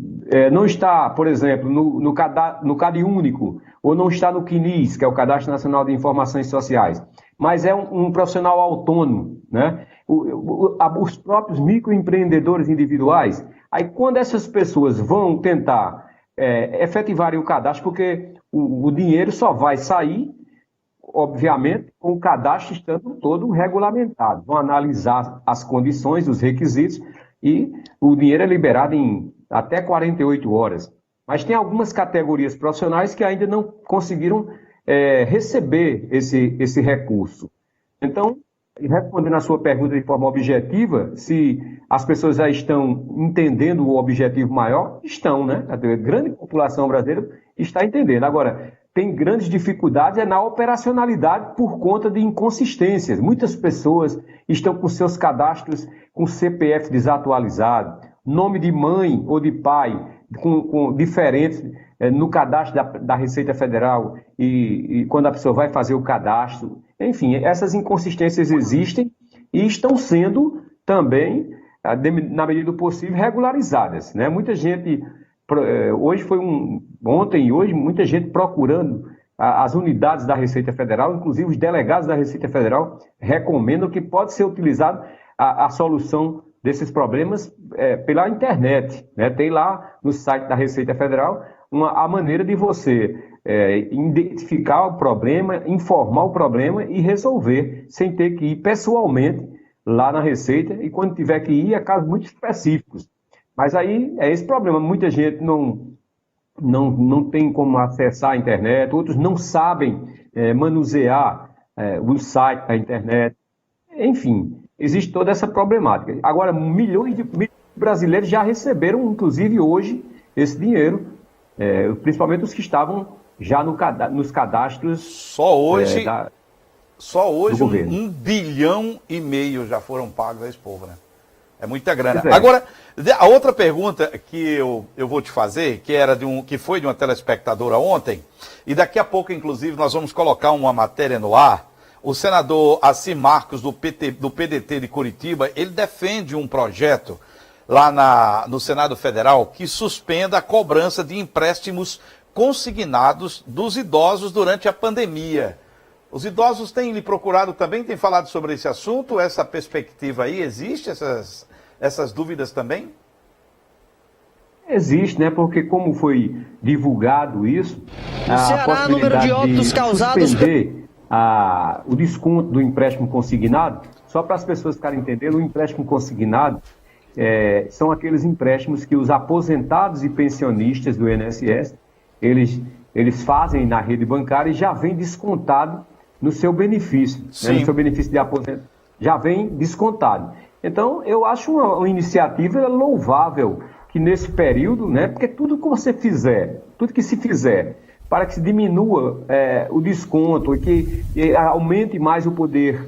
não está, por exemplo, no CadÚnico, ou não está no CNIS, que é o Cadastro Nacional de Informações Sociais, mas é um profissional autônomo, né? Os próprios microempreendedores individuais, aí quando essas pessoas vão tentar efetivarem o cadastro, porque o dinheiro só vai sair, obviamente, com o cadastro estando todo regulamentado. Vão analisar as condições, os requisitos, e o dinheiro é liberado em até 48 horas. Mas tem algumas categorias profissionais que ainda não conseguiram receber esse recurso. Então, respondendo a sua pergunta de forma objetiva, se as pessoas já estão entendendo o objetivo maior, estão, né? A grande população brasileira está entendendo. Agora, tem grandes dificuldades na operacionalidade por conta de inconsistências. Muitas pessoas estão com seus cadastros com CPF desatualizado, nome de mãe ou de pai com diferentes no cadastro da Receita Federal e quando a pessoa vai fazer o cadastro. Enfim, essas inconsistências existem e estão sendo também, na medida do possível, regularizadas, né? Muita gente, ontem e hoje, muita gente procurando as unidades da Receita Federal, inclusive os delegados da Receita Federal recomendam que pode ser utilizado a solução desses problemas pela internet, né? Tem lá no site da Receita Federal a maneira de você identificar o problema, informar o problema e resolver, sem ter que ir pessoalmente lá na Receita, e quando tiver que ir, é casos muito específicos. Mas aí é esse problema, muita gente não tem como acessar a internet, outros não sabem manusear o site da internet, enfim, existe toda essa problemática. Agora, milhões de brasileiros já receberam, inclusive hoje, esse dinheiro, principalmente os que estavam já nos cadastros. Só hoje, do 1,5 bilhão já foram pagos a esse povo, né? É muita grana. Pois é. Agora, a outra pergunta que eu vou te fazer, que foi de uma telespectadora ontem, e daqui a pouco, inclusive, nós vamos colocar uma matéria no ar. O senador Assi Marcos, do PDT de Curitiba, ele defende um projeto lá no Senado Federal que suspenda a cobrança de empréstimos consignados dos idosos durante a pandemia. Os idosos têm lhe procurado também, têm falado sobre esse assunto? Essa perspectiva aí, existe essas dúvidas também? Existe, né? Porque como foi divulgado isso, No Ceará, número de óbitos causados... suspender o desconto do empréstimo consignado, só para as pessoas ficarem entendendo, o empréstimo consignado são aqueles empréstimos que os aposentados e pensionistas do INSS, eles fazem na rede bancária e já vem descontado no seu benefício, né? No seu benefício de aposentadoria, já vem descontado. Então, eu acho uma iniciativa louvável que nesse período, né, porque tudo que você fizer, tudo que se fizer para que se diminua o desconto e que aumente mais o poder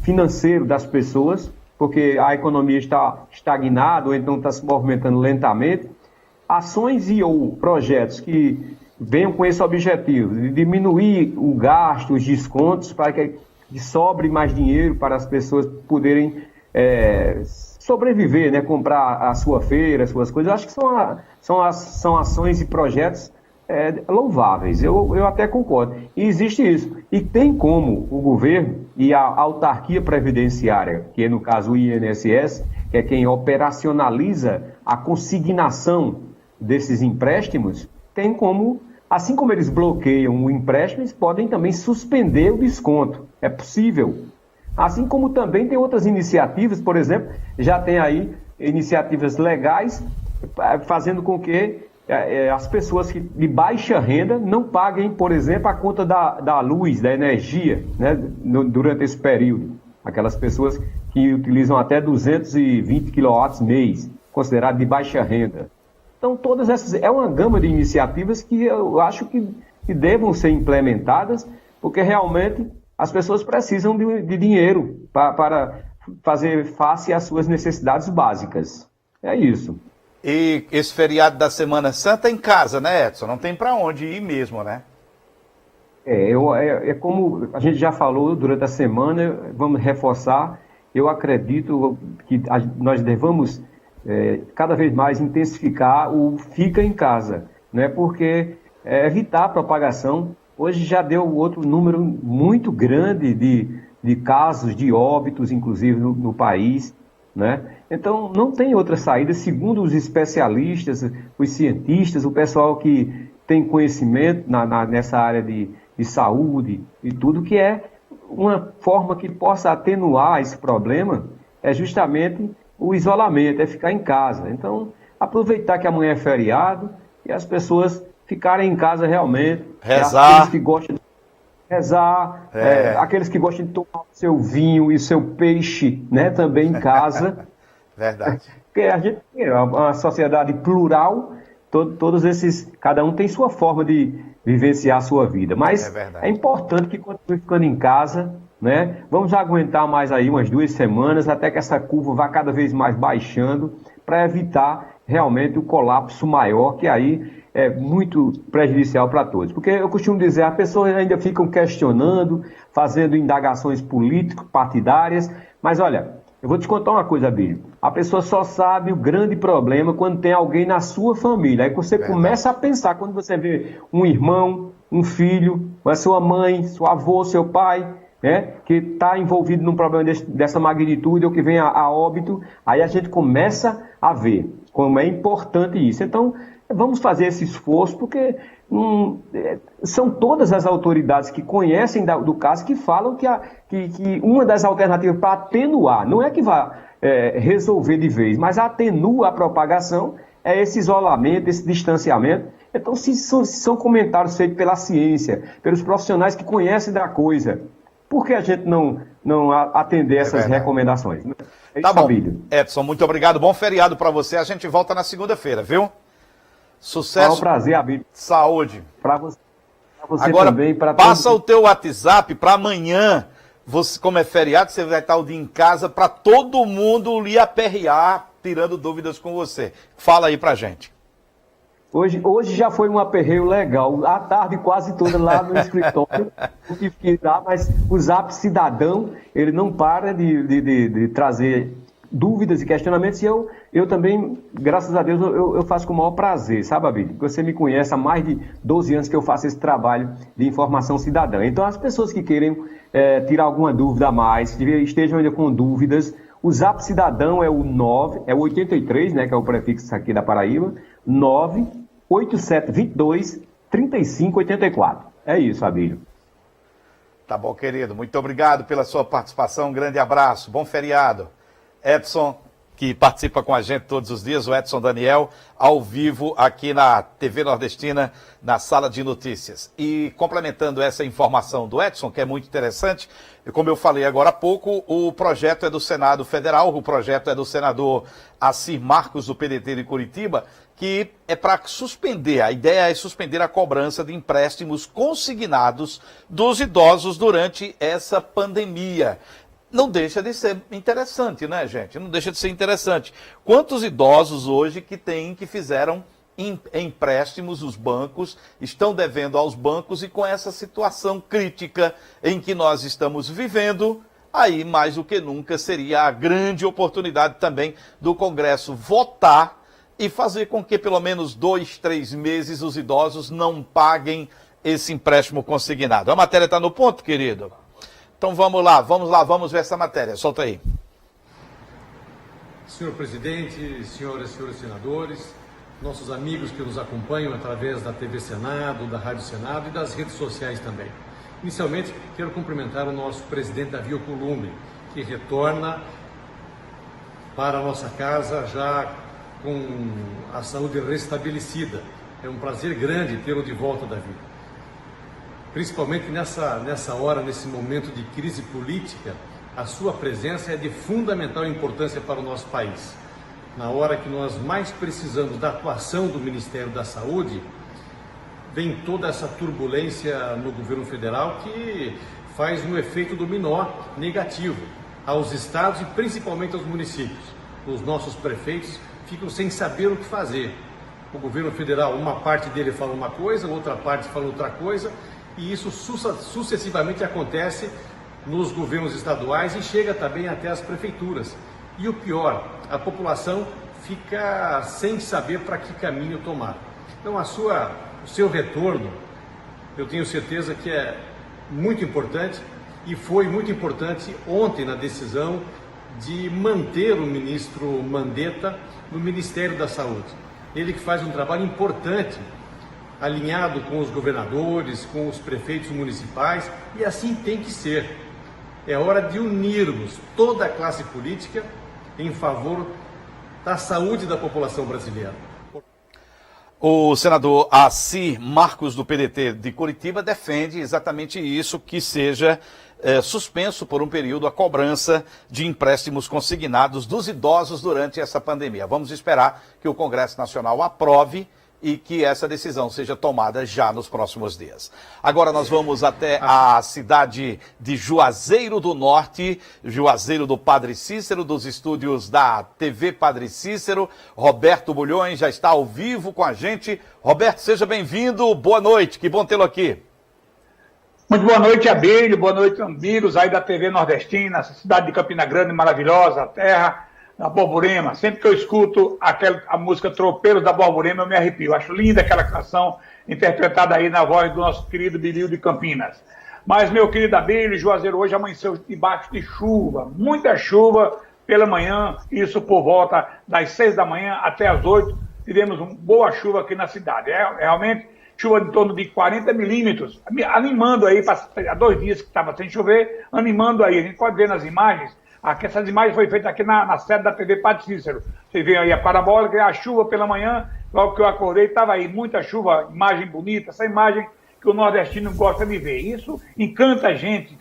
financeiro das pessoas, porque a economia está estagnada ou então está se movimentando lentamente, ações ou projetos que venham com esse objetivo de diminuir o gasto, os descontos, para que sobre mais dinheiro para as pessoas poderem sobreviver, né, comprar a sua feira, as suas coisas. Eu acho que são ações e projetos louváveis, eu até concordo. E existe isso. E tem como o governo e a autarquia previdenciária, que é no caso o INSS, que é quem operacionaliza a consignação desses empréstimos, tem como, assim como eles bloqueiam o empréstimo, eles podem também suspender o desconto. É possível. Assim como também tem outras iniciativas, por exemplo, já tem aí iniciativas legais fazendo com que as pessoas de baixa renda não paguem, por exemplo, a conta da luz, da energia, né, durante esse período. Aquelas pessoas que utilizam até 220 kW mês, considerado de baixa renda. Então, todas essas... É uma gama de iniciativas que eu acho que devam ser implementadas, porque realmente as pessoas precisam de dinheiro para fazer face às suas necessidades básicas. É isso. E esse feriado da Semana Santa em casa, né, Edson? Não tem para onde ir mesmo, né? Como a gente já falou durante a semana, vamos reforçar, eu acredito que nós devamos cada vez mais intensificar o fica em casa, né? Porque evitar a propagação. Hoje já deu outro número muito grande de casos, de óbitos, inclusive no país, né? Então não tem outra saída, segundo os especialistas, os cientistas, o pessoal que tem conhecimento nessa área de saúde e tudo, que é uma forma que possa atenuar esse problema, é justamente o isolamento, é ficar em casa. Então, aproveitar que amanhã é feriado e as pessoas ficarem em casa realmente. Rezar. Aqueles que gostam de rezar, aqueles que gostam de tomar o seu vinho e o seu peixe, né, também em casa. Verdade. Porque a gente é uma sociedade plural, todos esses, cada um tem sua forma de vivenciar a sua vida. Mas é importante que continue ficando em casa, né? Vamos aguentar mais aí umas 2 semanas, até que essa curva vá cada vez mais baixando, para evitar realmente o colapso maior, que aí é muito prejudicial para todos. Porque eu costumo dizer, as pessoas ainda ficam questionando, fazendo indagações político-partidárias, mas olha, eu vou te contar uma coisa, Bílio. A pessoa só sabe o grande problema quando tem alguém na sua família. Aí você começa a pensar, quando você vê um irmão, um filho, a sua mãe, seu avô, seu pai, né, que está envolvido num problema dessa magnitude ou que vem a óbito, aí a gente começa a ver como é importante isso. Então, vamos fazer esse esforço, porque são todas as autoridades que conhecem do caso que falam que uma das alternativas para atenuar, não é que vai resolver de vez, mas atenua a propagação, é esse isolamento, esse distanciamento. Então, se são comentários feitos pela ciência, pelos profissionais que conhecem da coisa, por que a gente não atender essas recomendações? Tá bom, Edson, muito obrigado, bom feriado para você, a gente volta na segunda-feira, viu? Sucesso. É um prazer, Abílio. Saúde. Para você agora, também. Passa o teu WhatsApp para amanhã, você, como é feriado, você vai estar o dia em casa, para todo mundo lhe aperrear, tirando dúvidas com você. Fala aí pra gente. Hoje já foi um aperreio legal, a tarde quase toda lá no escritório, eu tive que ir lá, mas o Zap Cidadão, ele não para de trazer dúvidas e questionamentos, e eu também, graças a Deus, eu faço com o maior prazer, sabe, Abílio? Você me conhece há mais de 12 anos que eu faço esse trabalho de informação cidadã. Então, as pessoas que querem tirar alguma dúvida a mais, estejam ainda com dúvidas, o Zap Cidadão é o 83, né, que é o prefixo aqui da Paraíba, 98722-3584. É isso, Abílio. Tá bom, querido. Muito obrigado pela sua participação. Um grande abraço. Bom feriado. Edson, que participa com a gente todos os dias, o Edson Daniel, ao vivo aqui na TV Nordestina, na Sala de Notícias. E complementando essa informação do Edson, que é muito interessante, como eu falei agora há pouco, o projeto é do Senado Federal, o projeto é do senador Assir Marcos, do PDT de Curitiba, que é para suspender, a ideia é suspender a cobrança de empréstimos consignados dos idosos durante essa pandemia. Não deixa de ser interessante, né, gente? Não deixa de ser interessante. Quantos idosos hoje que fizeram empréstimos, os bancos, estão devendo aos bancos, e com essa situação crítica em que nós estamos vivendo, aí mais do que nunca seria a grande oportunidade também do Congresso votar e fazer com que pelo menos 2, 3 meses os idosos não paguem esse empréstimo consignado. A matéria está no ponto, querido? Então vamos ver essa matéria. Solta aí. Senhor presidente, senhoras e senhores senadores, nossos amigos que nos acompanham através da TV Senado, da Rádio Senado e das redes sociais também. Inicialmente, quero cumprimentar o nosso presidente Davi Alcolumbre, que retorna para a nossa casa já com a saúde restabelecida. É um prazer grande tê-lo de volta, Davi. Principalmente nessa hora, nesse momento de crise política, a sua presença é de fundamental importância para o nosso país. Na hora que nós mais precisamos da atuação do Ministério da Saúde, vem toda essa turbulência no governo federal que faz um efeito dominó negativo aos estados e principalmente aos municípios. Os nossos prefeitos ficam sem saber o que fazer. O governo federal, uma parte dele fala uma coisa, outra parte fala outra coisa, e isso sucessivamente acontece nos governos estaduais e chega também até as prefeituras. E o pior, a população fica sem saber para que caminho tomar. Então o seu retorno, eu tenho certeza que é muito importante e foi muito importante ontem na decisão de manter o ministro Mandetta no Ministério da Saúde. Ele que faz um trabalho importante, alinhado com os governadores, com os prefeitos municipais, e assim tem que ser. É hora de unirmos toda a classe política em favor da saúde da população brasileira. O senador Assi Marcos, do PDT de Curitiba, defende exatamente isso, que seja suspenso por um período a cobrança de empréstimos consignados dos idosos durante essa pandemia. Vamos esperar que o Congresso Nacional aprove e que essa decisão seja tomada já nos próximos dias. Agora nós vamos até a cidade de Juazeiro do Norte, Juazeiro do Padre Cícero, dos estúdios da TV Padre Cícero. Roberto Bulhões já está ao vivo com a gente. Roberto, seja bem-vindo, boa noite, que bom tê-lo aqui. Muito boa noite, Abílio, boa noite, amigos aí da TV Nordestina, essa cidade de Campina Grande, maravilhosa, a terra da Borborema. Sempre que eu escuto a música Tropeiros da Borborema, eu me arrepio. Acho linda aquela canção interpretada aí na voz do nosso querido Bilio de Campinas. Mas, meu querido Abílio, Juazeiro hoje amanheceu debaixo de chuva, muita chuva pela manhã, isso por volta das 6 da manhã até as 8, tivemos uma boa chuva aqui na cidade. Realmente, chuva de torno de 40 milímetros, animando aí, há 2 dias que estava sem chover, animando aí. A gente pode ver nas imagens, essas imagens foram feitas aqui na sede da TV Padre Cícero. Você vê aí a parabólica, a chuva pela manhã, logo que eu acordei, estava aí muita chuva, imagem bonita, essa imagem que o nordestino gosta de ver. Isso encanta a gente,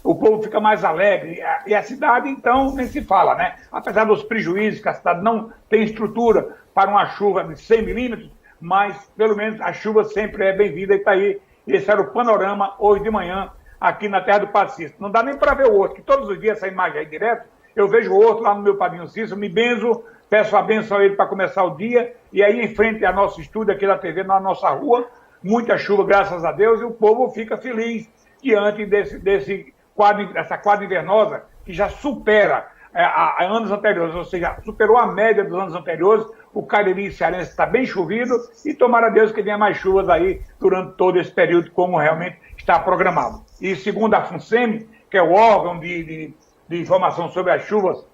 o povo fica mais alegre. E a cidade, então, nem se fala, né? Apesar dos prejuízos, que a cidade não tem estrutura para uma chuva de 100 milímetros, mas pelo menos a chuva sempre é bem-vinda e está aí. Esse era o panorama hoje de manhã aqui na terra do Padre Cícero. Não dá nem para ver o outro, que todos os dias essa imagem aí direto, eu vejo o outro lá no meu padrinho Cícero, me benzo, peço a benção a ele para começar o dia, e aí em frente ao nosso estúdio aqui da TV, na nossa rua, muita chuva, graças a Deus, e o povo fica feliz diante dessa quadra invernosa que já supera a anos anteriores, ou seja, superou a média dos anos anteriores. O Cariri cearense está bem chovido e tomara a Deus que venha mais chuvas aí durante todo esse período, como realmente está programado. E segundo a FUNSEMI, que é o órgão de informação sobre as chuvas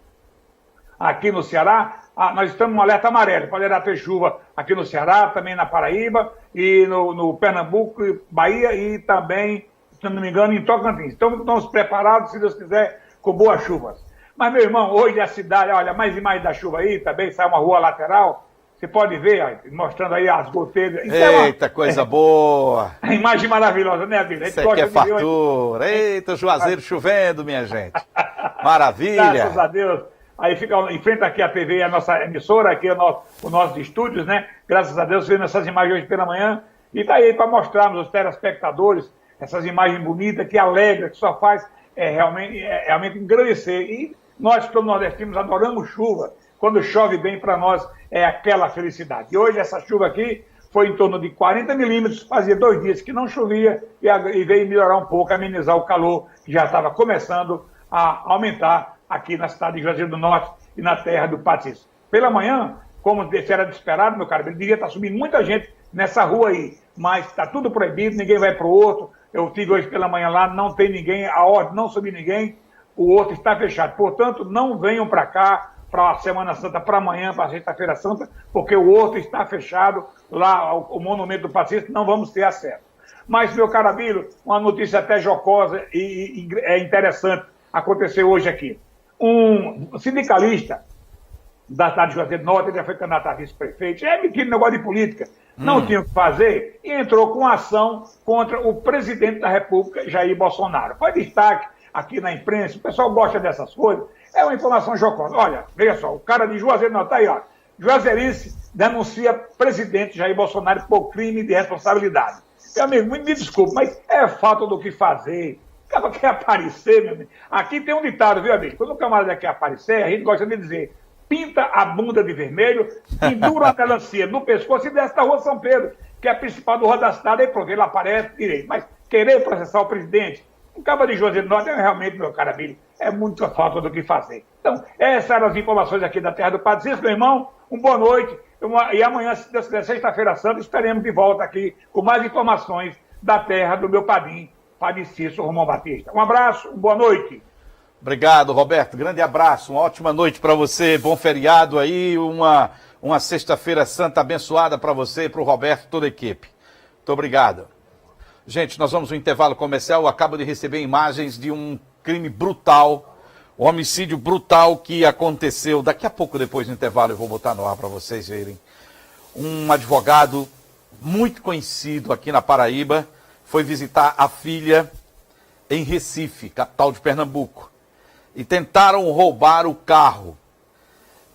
aqui no Ceará, nós estamos no alerta amarelo. Poderá ter chuva aqui no Ceará, também na Paraíba, e no Pernambuco, Bahia e também, se não me engano, em Tocantins. Então estamos preparados, se Deus quiser, com boas chuvas. Mas, meu irmão, hoje a cidade, olha, mais imagem da chuva aí, também sai uma rua lateral, você pode ver, ó, mostrando aí as goteiras. Eita, coisa boa! A imagem maravilhosa, né, Abílio? Isso aqui é fartura. Eita, Juazeiro chovendo, minha gente. Maravilha! Graças a Deus. Aí fica em frente aqui a TV, a nossa emissora, aqui o nosso estúdios, né? Graças a Deus, vendo essas imagens hoje pela manhã. E tá aí para mostrarmos aos telespectadores essas imagens bonitas, que alegra, que só faz realmente engrandecer. E nós, como nordestinos, adoramos chuva. Quando chove bem para nós, é aquela felicidade. E hoje essa chuva aqui foi em torno de 40 milímetros, fazia 2 dias que não chovia e veio melhorar um pouco, amenizar o calor que já estava começando a aumentar aqui na cidade de Juazeiro do Norte e na terra do Padre Cícero. Pela manhã, como era de esperado, meu caro, ele devia estar subindo muita gente nessa rua aí, mas está tudo proibido, ninguém vai para o outro. Eu tive hoje pela manhã lá, não tem ninguém, a ordem não subir ninguém, o outro está fechado. Portanto, não venham para cá, para a Semana Santa, para amanhã, para a Sexta-feira Santa, porque o outro está fechado, lá o monumento do Padre Cícero, não vamos ter acesso. Mas, meu caro Abílio, uma notícia até jocosa e interessante aconteceu hoje aqui. Um sindicalista da cidade de Juazeiro do Norte, ele já foi candidato a vice-prefeito, metido negócio de política, não tinha o que fazer, e entrou com ação contra o presidente da República, Jair Bolsonaro. Foi destaque aqui na imprensa, o pessoal gosta dessas coisas, é uma informação jocosa. Olha, veja só, o cara de Juazeiro do Norte, tá aí, ó, Juazeirense denuncia presidente Jair Bolsonaro por crime de responsabilidade. Meu amigo, me desculpe, mas é falta do que fazer. O cara quer aparecer, meu amigo. Aqui tem um ditado, viu, amigo? Quando o camarada quer aparecer, a gente gosta de dizer: pinta a bunda de vermelho, pendura uma melancia no pescoço e desce da rua São Pedro, que é a principal rua da cidade, aí pronto, ele aparece direito. Mas querer processar o presidente, o cabo de Juazeiro do Norte é realmente, meu caro amigo, é muita falta do que fazer. Então, essas eram as informações aqui da Terra do Padre Cícero, meu irmão. Boa noite. E amanhã, se Deus quiser, sexta-feira santa, estaremos de volta aqui com mais informações da terra do meu padrinho, Padre Cícero Romão Batista. Um abraço, boa noite. Obrigado, Roberto. Grande abraço, uma ótima noite para você, bom feriado aí, uma sexta-feira santa abençoada para você e para o Roberto e toda a equipe. Muito obrigado. Gente, nós vamos ao intervalo comercial. Eu acabo de receber imagens de um crime brutal, um homicídio brutal que aconteceu. Daqui a pouco, depois do intervalo, eu vou botar no ar para vocês verem. Um advogado muito conhecido aqui na Paraíba foi visitar a filha em Recife, capital de Pernambuco, e tentaram roubar o carro.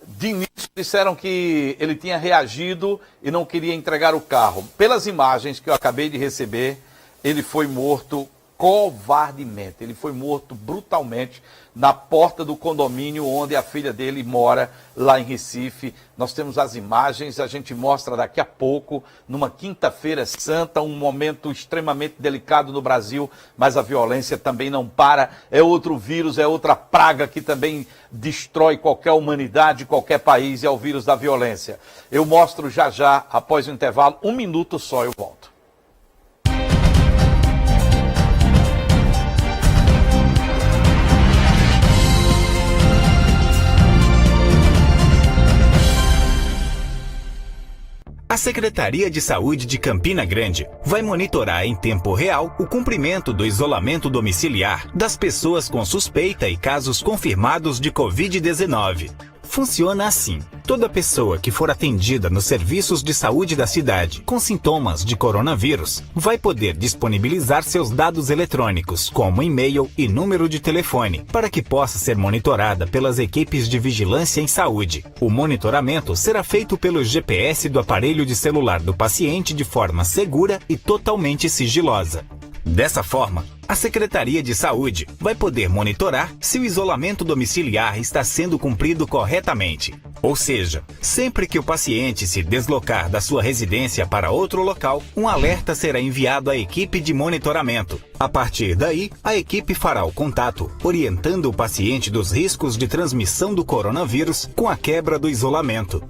De início disseram que ele tinha reagido e não queria entregar o carro. Pelas imagens que eu acabei de receber, ele foi morto covardemente, ele foi morto brutalmente na porta do condomínio onde a filha dele mora, lá em Recife. Nós temos as imagens, a gente mostra daqui a pouco, numa quinta-feira santa, um momento extremamente delicado no Brasil, mas a violência também não para, é outro vírus, é outra praga que também destrói qualquer humanidade, qualquer país, é o vírus da violência. Eu mostro já já, após o intervalo, 1 minuto só eu volto. A Secretaria de Saúde de Campina Grande vai monitorar em tempo real o cumprimento do isolamento domiciliar das pessoas com suspeita e casos confirmados de Covid-19. Funciona assim: toda pessoa que for atendida nos serviços de saúde da cidade com sintomas de coronavírus vai poder disponibilizar seus dados eletrônicos, como e-mail e número de telefone, para que possa ser monitorada pelas equipes de vigilância em saúde. O monitoramento será feito pelo GPS do aparelho de celular do paciente de forma segura e totalmente sigilosa. Dessa forma, a Secretaria de Saúde vai poder monitorar se o isolamento domiciliar está sendo cumprido corretamente. Ou seja, sempre que o paciente se deslocar da sua residência para outro local, um alerta será enviado à equipe de monitoramento. A partir daí, a equipe fará o contato, orientando o paciente dos riscos de transmissão do coronavírus com a quebra do isolamento.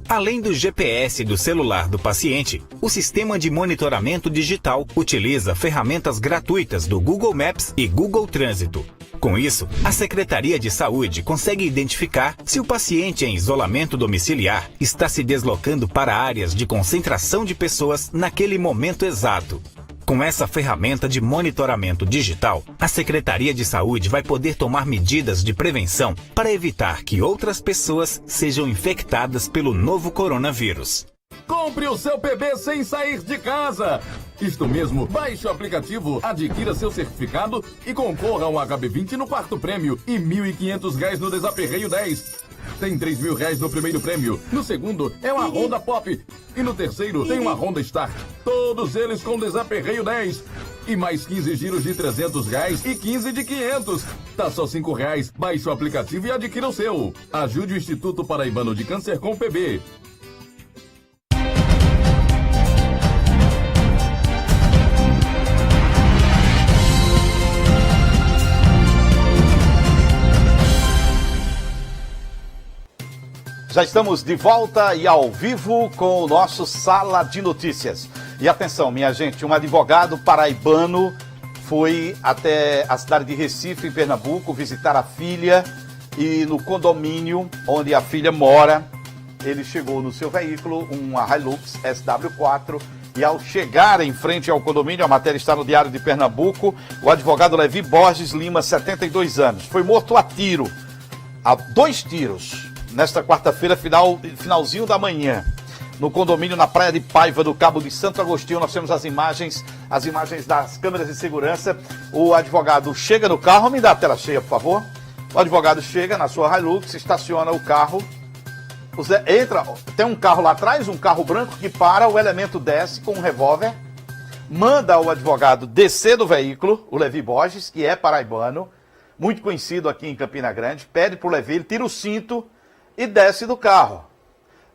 Além do GPS do celular do paciente, o sistema de monitoramento digital utiliza ferramentas gratuitas do Google Maps e Google Trânsito. Com isso, a Secretaria de Saúde consegue identificar se o paciente em isolamento domiciliar está se deslocando para áreas de concentração de pessoas naquele momento exato. Com essa ferramenta de monitoramento digital, a Secretaria de Saúde vai poder tomar medidas de prevenção para evitar que outras pessoas sejam infectadas pelo novo coronavírus. Compre o seu PB sem sair de casa. Isto mesmo, baixe o aplicativo, adquira seu certificado e concorra a um HB20 no quarto prêmio e R$ 1.500 no desaperreio 10. Tem R$ 3.000 no primeiro prêmio, no segundo é uma Honda Pop e no terceiro tem uma Honda Start. Todos eles com desaperreio 10. E mais 15 giros de R$ 300 e 15 de 500. Tá só R$ 5. Baixe o aplicativo e adquira o seu. Ajude o Instituto Paraibano de Câncer com PB. Já estamos de volta e ao vivo com o nosso Sala de Notícias. E atenção, minha gente, um advogado paraibano foi até a cidade de Recife, em Pernambuco, visitar a filha e no condomínio onde a filha mora, ele chegou no seu veículo, uma Hilux SW4, e ao chegar em frente ao condomínio, a matéria está no Diário de Pernambuco, o advogado Levi Borges Lima, 72 anos, foi morto a tiro, a 2 tiros. Nesta quarta-feira, finalzinho da manhã, no condomínio na Praia de Paiva, do Cabo de Santo Agostinho, nós temos as imagens das câmeras de segurança. O advogado chega no carro, me dá a tela cheia, por favor. O advogado chega na sua Hilux, estaciona o carro, entra, tem um carro lá atrás, um carro branco que para, o elemento desce com um revólver, manda o advogado descer do veículo, o Levi Borges, que é paraibano, muito conhecido aqui em Campina Grande, pede para o Levi, ele tira o cinto e desce do carro.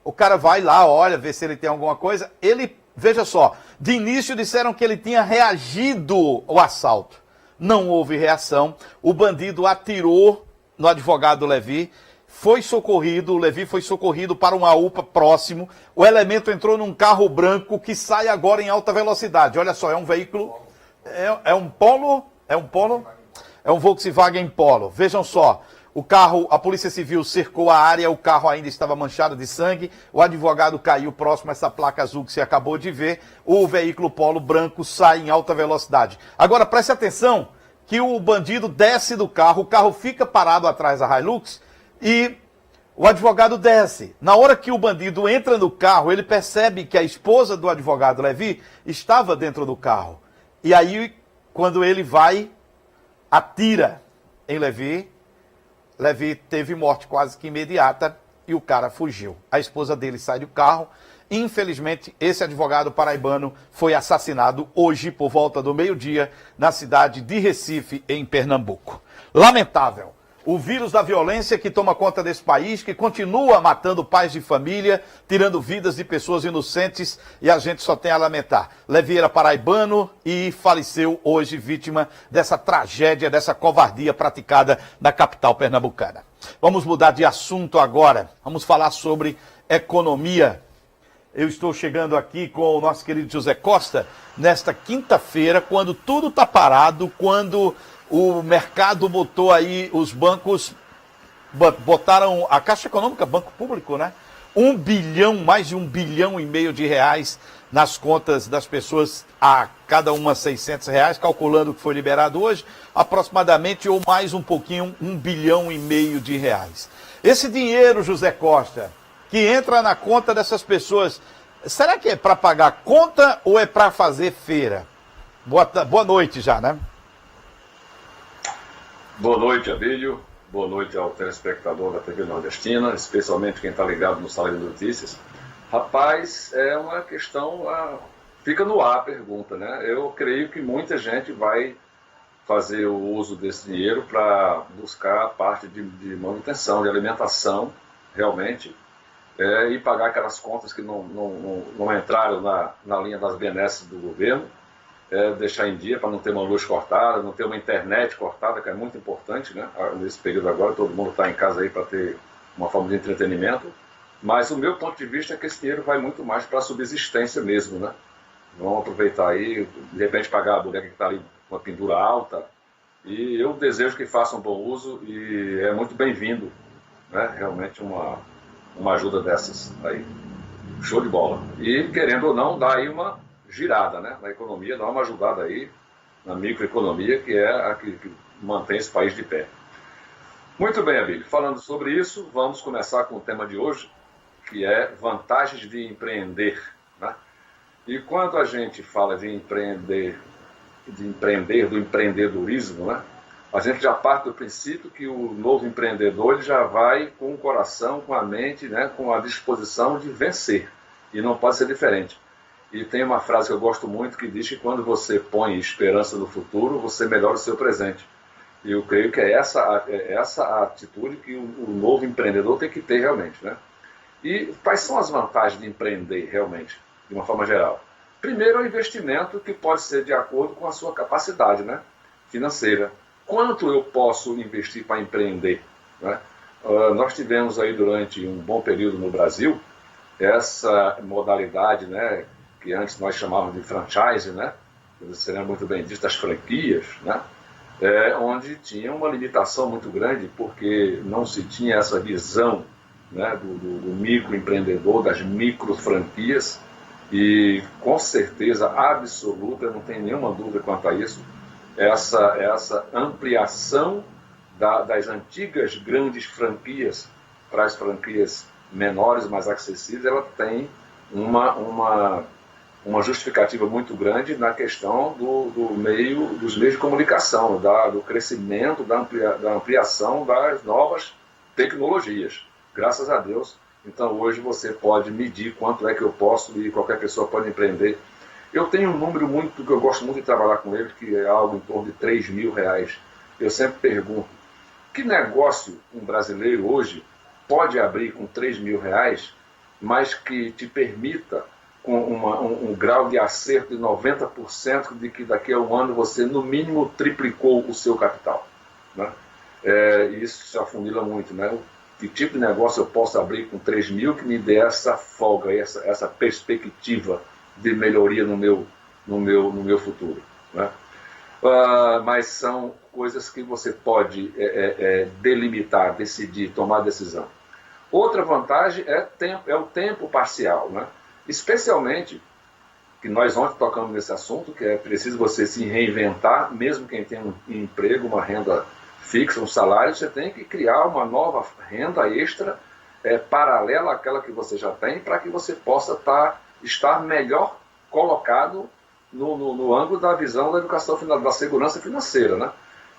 O cara vai lá, olha, vê se ele tem alguma coisa. Ele, veja só, de início disseram que ele tinha reagido ao assalto. não houve reação. O bandido atirou no advogado Levi, foi socorrido, o Levi foi socorrido para uma UPA próximo. O elemento entrou num carro branco que sai agora em alta velocidade. Olha só, é um veículo, é um Volkswagen Polo. Vejam só, o carro, a Polícia Civil cercou a área, o carro ainda estava manchado de sangue, o advogado caiu próximo a essa placa azul que você acabou de ver, o veículo Polo branco sai em alta velocidade. Agora preste atenção que o bandido desce do carro, o carro fica parado atrás da Hilux e o advogado desce. Na hora que o bandido entra no carro, ele percebe que a esposa do advogado Levi estava dentro do carro. E aí, quando ele vai, atira em Levi, Levi teve morte quase que imediata e o cara fugiu. A esposa dele sai do carro. Infelizmente, esse advogado paraibano foi assassinado hoje por volta do meio-dia na cidade de Recife, em Pernambuco. Lamentável. O vírus da violência que toma conta desse país, que continua matando pais de família, tirando vidas de pessoas inocentes, e a gente só tem a lamentar. Levi era paraibano e faleceu hoje vítima dessa tragédia, dessa covardia praticada na capital pernambucana. Vamos mudar de assunto agora. Vamos falar sobre economia. Eu estou chegando aqui com o nosso querido José Costa nesta quinta-feira, quando tudo está parado, quando o mercado botou aí, os bancos botaram, a Caixa Econômica, Banco Público, né? 1 bilhão, mais de 1,5 bilhão de reais nas contas das pessoas, a cada uma R$600, calculando o que foi liberado hoje, aproximadamente, ou mais um pouquinho, 1,5 bilhão de reais. Esse dinheiro, José Costa, que entra na conta dessas pessoas, será que é para pagar conta ou é para fazer feira? Boa noite já, né? Boa noite, Abílio. Boa noite ao telespectador da TV Nordestina, especialmente quem está ligado no Sala de Notícias. Rapaz, é uma questão, fica no ar a pergunta, né? Eu creio que muita gente vai fazer o uso desse dinheiro para buscar a parte de manutenção, de alimentação, realmente, e pagar aquelas contas que não entraram na linha das benesses do governo, deixar em dia para não ter uma luz cortada, não ter uma internet cortada, que é muito importante, né? Nesse período agora, todo mundo está em casa aí para ter uma forma de entretenimento, mas o meu ponto de vista é que esse dinheiro vai muito mais para a subsistência mesmo, né? Vamos aproveitar aí, de repente pagar a boneca que está ali com uma pendura alta, e eu desejo que façam um bom uso e é muito bem-vindo, né? Realmente uma ajuda dessas aí. Show de bola. E, querendo ou não, dá aí uma girada, né, na economia, dá uma ajudada aí na microeconomia, que é a que mantém esse país de pé. Muito bem, Abílio. Falando sobre isso, vamos começar com o tema de hoje, que é vantagens de empreender, né? E quando a gente fala de empreender, do empreendedorismo, né, a gente já parte do princípio que o novo empreendedor ele já vai com o coração, com a mente, né, com a disposição de vencer. E não pode ser diferente. E tem uma frase que eu gosto muito que diz que quando você põe esperança no futuro, você melhora o seu presente. E eu creio que é essa a atitude que o novo empreendedor tem que ter realmente, né? E quais são as vantagens de empreender realmente, de uma forma geral? Primeiro, é o investimento que pode ser de acordo com a sua capacidade, né, financeira. Quanto eu posso investir para empreender, né? Nós tivemos aí durante um bom período no Brasil essa modalidade, né, que antes nós chamávamos de franchise, né? Você lembra muito bem disso, das franquias, né? Onde tinha uma limitação muito grande, porque não se tinha essa visão, né, do microempreendedor, das micro franquias, e com certeza absoluta, não tem nenhuma dúvida quanto a isso, essa ampliação das antigas grandes franquias para as franquias menores, mais acessíveis, ela tem uma justificativa muito grande na questão dos meios de comunicação, do crescimento, da ampliação das novas tecnologias. Graças a Deus, então hoje você pode medir quanto é que eu posso e qualquer pessoa pode empreender. Eu tenho um número que eu gosto muito de trabalhar com ele, que é algo em torno de R$3.000. Eu sempre pergunto, que negócio um brasileiro hoje pode abrir com R$3.000, mas que te permita com um grau de acerto de 90% de que daqui a um ano você, no mínimo, triplicou o seu capital. Né? Isso se afunila muito. Né? Que tipo de negócio eu posso abrir com 3 mil que me dê essa folga, essa perspectiva de melhoria no meu futuro. Né? Mas são coisas que você pode delimitar, decidir, tomar decisão. Outra vantagem é o tempo parcial, né? Especialmente, que nós ontem tocamos nesse assunto, que é preciso você se reinventar, mesmo quem tem um emprego, uma renda fixa, um salário, você tem que criar uma nova renda extra, paralela àquela que você já tem, para que você possa estar melhor colocado no ângulo da visão da educação, da segurança financeira, né?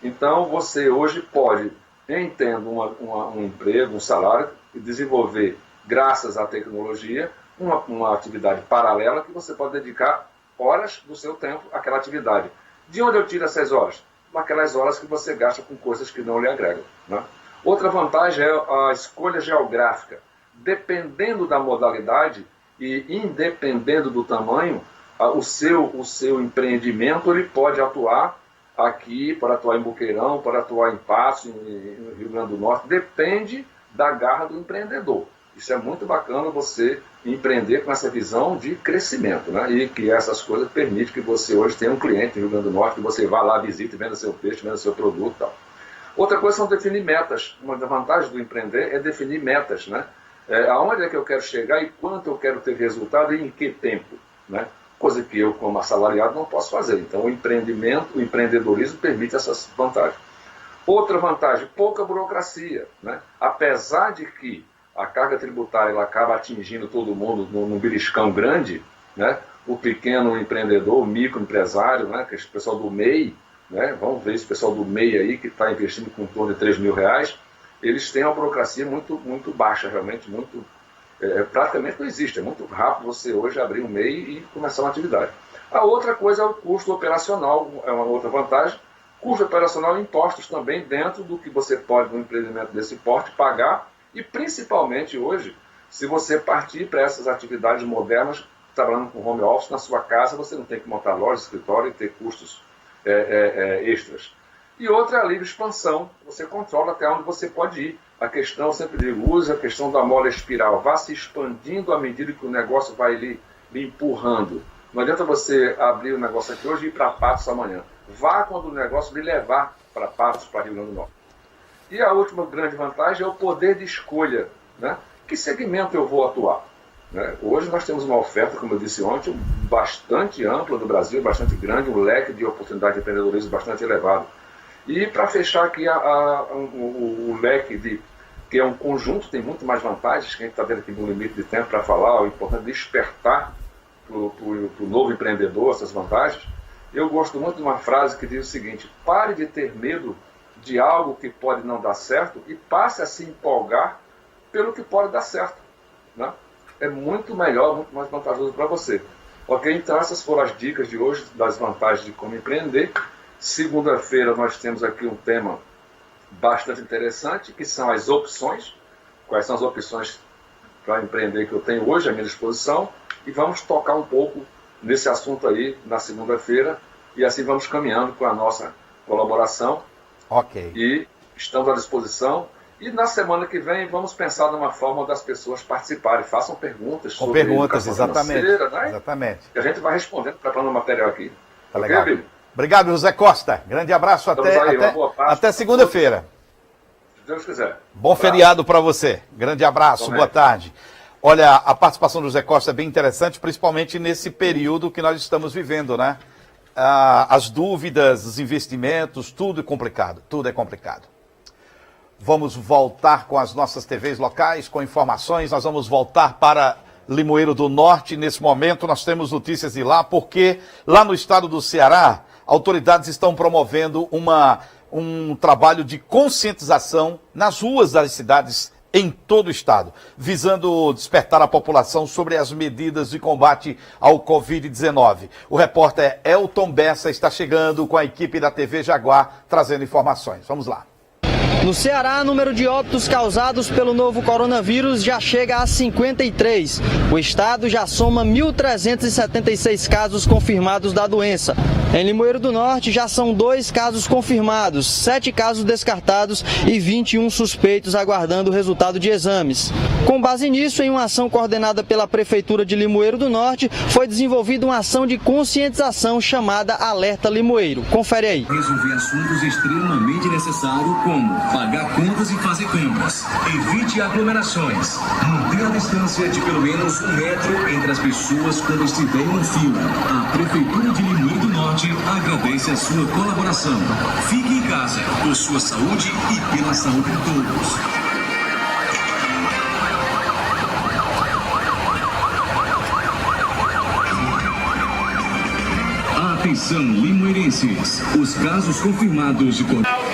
Então, você hoje pode, tendo um emprego, um salário, desenvolver, graças à tecnologia, uma atividade paralela que você pode dedicar horas do seu tempo àquela atividade. De onde eu tiro essas horas? Naquelas horas que você gasta com coisas que não lhe agregam. Né? Outra vantagem é a escolha geográfica. Dependendo da modalidade e independendo do tamanho, o seu empreendimento ele pode atuar aqui, pode atuar em Boqueirão, pode atuar em Patos, no Rio Grande do Norte. Depende da garra do empreendedor. Isso é muito bacana, você empreender com essa visão de crescimento, né? E que essas coisas permitem que você hoje tenha um cliente no Rio Grande do Norte, que você vá lá, visite, venda seu peixe, venda seu produto e tal. Outra coisa são definir metas. Uma das vantagens do empreender é definir metas, né? Aonde é que eu quero chegar e quanto eu quero ter resultado e em que tempo, né? Coisa que eu, como assalariado, não posso fazer. Então, o empreendedorismo permite essas vantagens. Outra vantagem, pouca burocracia, né? Apesar de que a carga tributária ela acaba atingindo todo mundo num beliscão grande, né? O pequeno empreendedor, o microempresário, né? Que é o pessoal do MEI, né? Vamos ver esse pessoal do MEI aí que está investindo com em torno de 3 mil reais, eles têm uma burocracia muito, muito baixa, realmente, praticamente não existe. É muito rápido você hoje abrir um MEI e começar uma atividade. A outra coisa é o custo operacional, é uma outra vantagem. Custo operacional e impostos também dentro do que você pode, no empreendimento desse porte, pagar. E principalmente hoje, se você partir para essas atividades modernas, trabalhando com home office na sua casa, você não tem que montar loja, escritório e ter custos extras. E outra é a livre expansão. Você controla até onde você pode ir. A questão, eu sempre digo, use a questão da mola espiral. Vá se expandindo à medida que o negócio vai lhe empurrando. Não adianta você abrir o negócio aqui hoje e ir para Patos amanhã. Vá quando o negócio lhe levar para Patos, para Rio Grande do Norte. E a última grande vantagem é o poder de escolha, né? Que segmento eu vou atuar? Né? Hoje nós temos uma oferta, como eu disse ontem, bastante ampla do Brasil, bastante grande, um leque de oportunidade de empreendedorismo bastante elevado. E para fechar aqui o leque, que é um conjunto, tem muito mais vantagens, que a gente está vendo aqui no limite de tempo para falar, o importante é despertar para o novo empreendedor essas vantagens. Eu gosto muito de uma frase que diz o seguinte: pare de ter medo de algo que pode não dar certo e passe a se empolgar pelo que pode dar certo. Né? É muito melhor, muito mais vantajoso para você. Ok? Então essas foram as dicas de hoje, das vantagens de como empreender. Segunda-feira nós temos aqui um tema bastante interessante, que são as opções. Quais são as opções para empreender que eu tenho hoje à minha disposição. E vamos tocar um pouco nesse assunto aí na segunda-feira. E assim vamos caminhando com a nossa colaboração. Ok. E estamos à disposição. E na semana que vem vamos pensar numa forma das pessoas participarem. Façam perguntas sobre educação financeira, né? Exatamente. E a gente vai respondendo, preparando o material aqui. Tá ok, legal. Bíblia? Obrigado, José Costa. Grande abraço até segunda-feira. Se Deus quiser. Bom feriado para você. Grande abraço, boa tarde. Olha, a participação do José Costa é bem interessante, principalmente nesse período que nós estamos vivendo, né? As dúvidas, os investimentos, tudo é complicado, Vamos voltar com as nossas TVs locais, com informações. Nós vamos voltar para Limoeiro do Norte. Nesse momento nós temos notícias de lá, porque lá no estado do Ceará, autoridades estão promovendo um trabalho de conscientização nas ruas das cidades em todo o estado, visando despertar a população sobre as medidas de combate ao Covid-19. O repórter Elton Bessa está chegando com a equipe da TV Jaguar, trazendo informações. Vamos lá. No Ceará, o número de óbitos causados pelo novo coronavírus já chega a 53. O estado já soma 1.376 casos confirmados da doença. Em Limoeiro do Norte já são 2 casos confirmados, 7 casos descartados e 21 suspeitos aguardando o resultado de exames. Com base nisso, em uma ação coordenada pela Prefeitura de Limoeiro do Norte, foi desenvolvida uma ação de conscientização chamada Alerta Limoeiro. Confere aí. Resolver assuntos extremamente necessários, como pagar contas e fazer compras. Evite aglomerações. Manter a distância de pelo menos 1 metro entre as pessoas quando estiverem em fila. A Prefeitura de Limoeiro do Norte agradece a sua colaboração. Fique em casa, por sua saúde e pela saúde de todos. Atenção, limoeirenses. Os casos confirmados de coronavírus.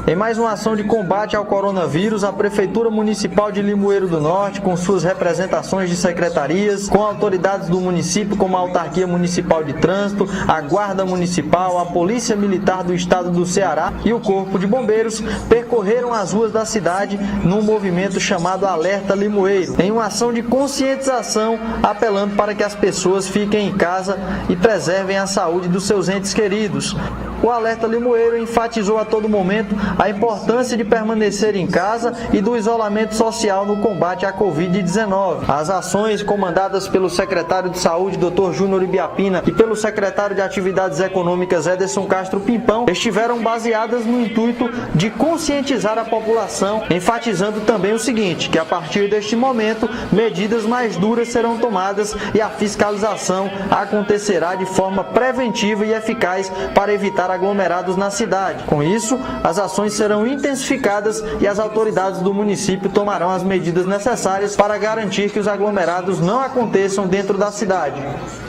Em mais uma ação de combate ao coronavírus, a Prefeitura Municipal de Limoeiro do Norte, com suas representações de secretarias, com autoridades do município como a Autarquia Municipal de Trânsito, a Guarda Municipal, a Polícia Militar do Estado do Ceará e o Corpo de Bombeiros, percorreram as ruas da cidade num movimento chamado Alerta Limoeiro, em uma ação de conscientização, apelando para que as pessoas fiquem em casa e preservem a saúde dos seus entes queridos. O Alerta Limoeiro enfatizou a todo momento a importância de permanecer em casa e do isolamento social no combate à Covid-19. As ações comandadas pelo secretário de Saúde, Dr. Júnior Ibiapina, e pelo secretário de Atividades Econômicas, Ederson Castro Pimpão, estiveram baseadas no intuito de conscientizar a população, enfatizando também o seguinte, que a partir deste momento, medidas mais duras serão tomadas e a fiscalização acontecerá de forma preventiva e eficaz para evitar aglomerados na cidade. Com isso, as ações serão intensificadas e as autoridades do município tomarão as medidas necessárias para garantir que os aglomerados não aconteçam dentro da cidade.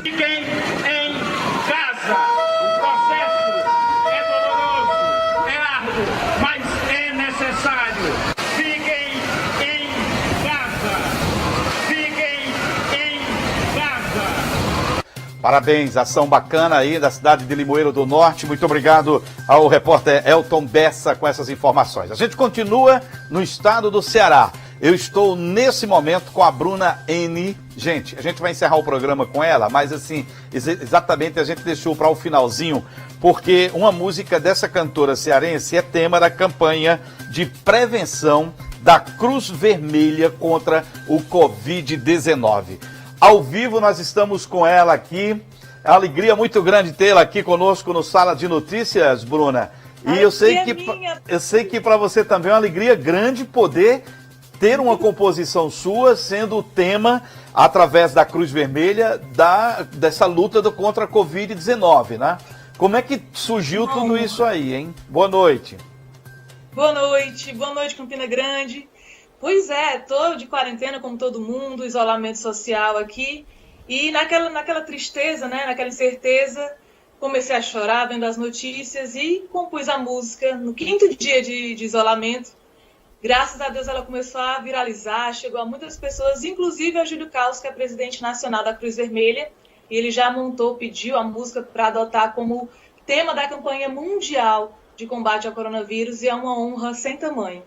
Fiquem em casa. O processo é doloroso, é árduo, mas é necessário. Fiquem em casa. Fiquem em casa. Parabéns, ação bacana aí da cidade de Limoeiro do Norte. Muito obrigado ao repórter Elton Bessa com essas informações. A gente continua no estado do Ceará. Eu estou nesse momento com a Bruna N. Gente, a gente vai encerrar o programa com ela, mas assim, exatamente a gente deixou para o finalzinho, porque uma música dessa cantora cearense é tema da campanha de prevenção da Cruz Vermelha contra o Covid-19. Ao vivo nós estamos com ela aqui. É uma alegria muito grande tê-la aqui conosco no Sala de Notícias, Bruna. E eu sei que para você também é uma alegria grande poder ter uma composição sua sendo o tema, através da Cruz Vermelha, dessa luta contra a Covid-19, né? Como é que surgiu tudo isso aí, hein? Boa noite. Boa noite, Campina Grande. Pois é, tô de quarentena como todo mundo, isolamento social aqui, e naquela tristeza, né, naquela incerteza, comecei a chorar vendo as notícias e compus a música no 5º dia de isolamento. Graças a Deus ela começou a viralizar, chegou a muitas pessoas, inclusive a Júlio Carlos, que é presidente nacional da Cruz Vermelha, e ele já pediu a música para adotar como tema da campanha mundial de combate ao coronavírus, e é uma honra sem tamanho.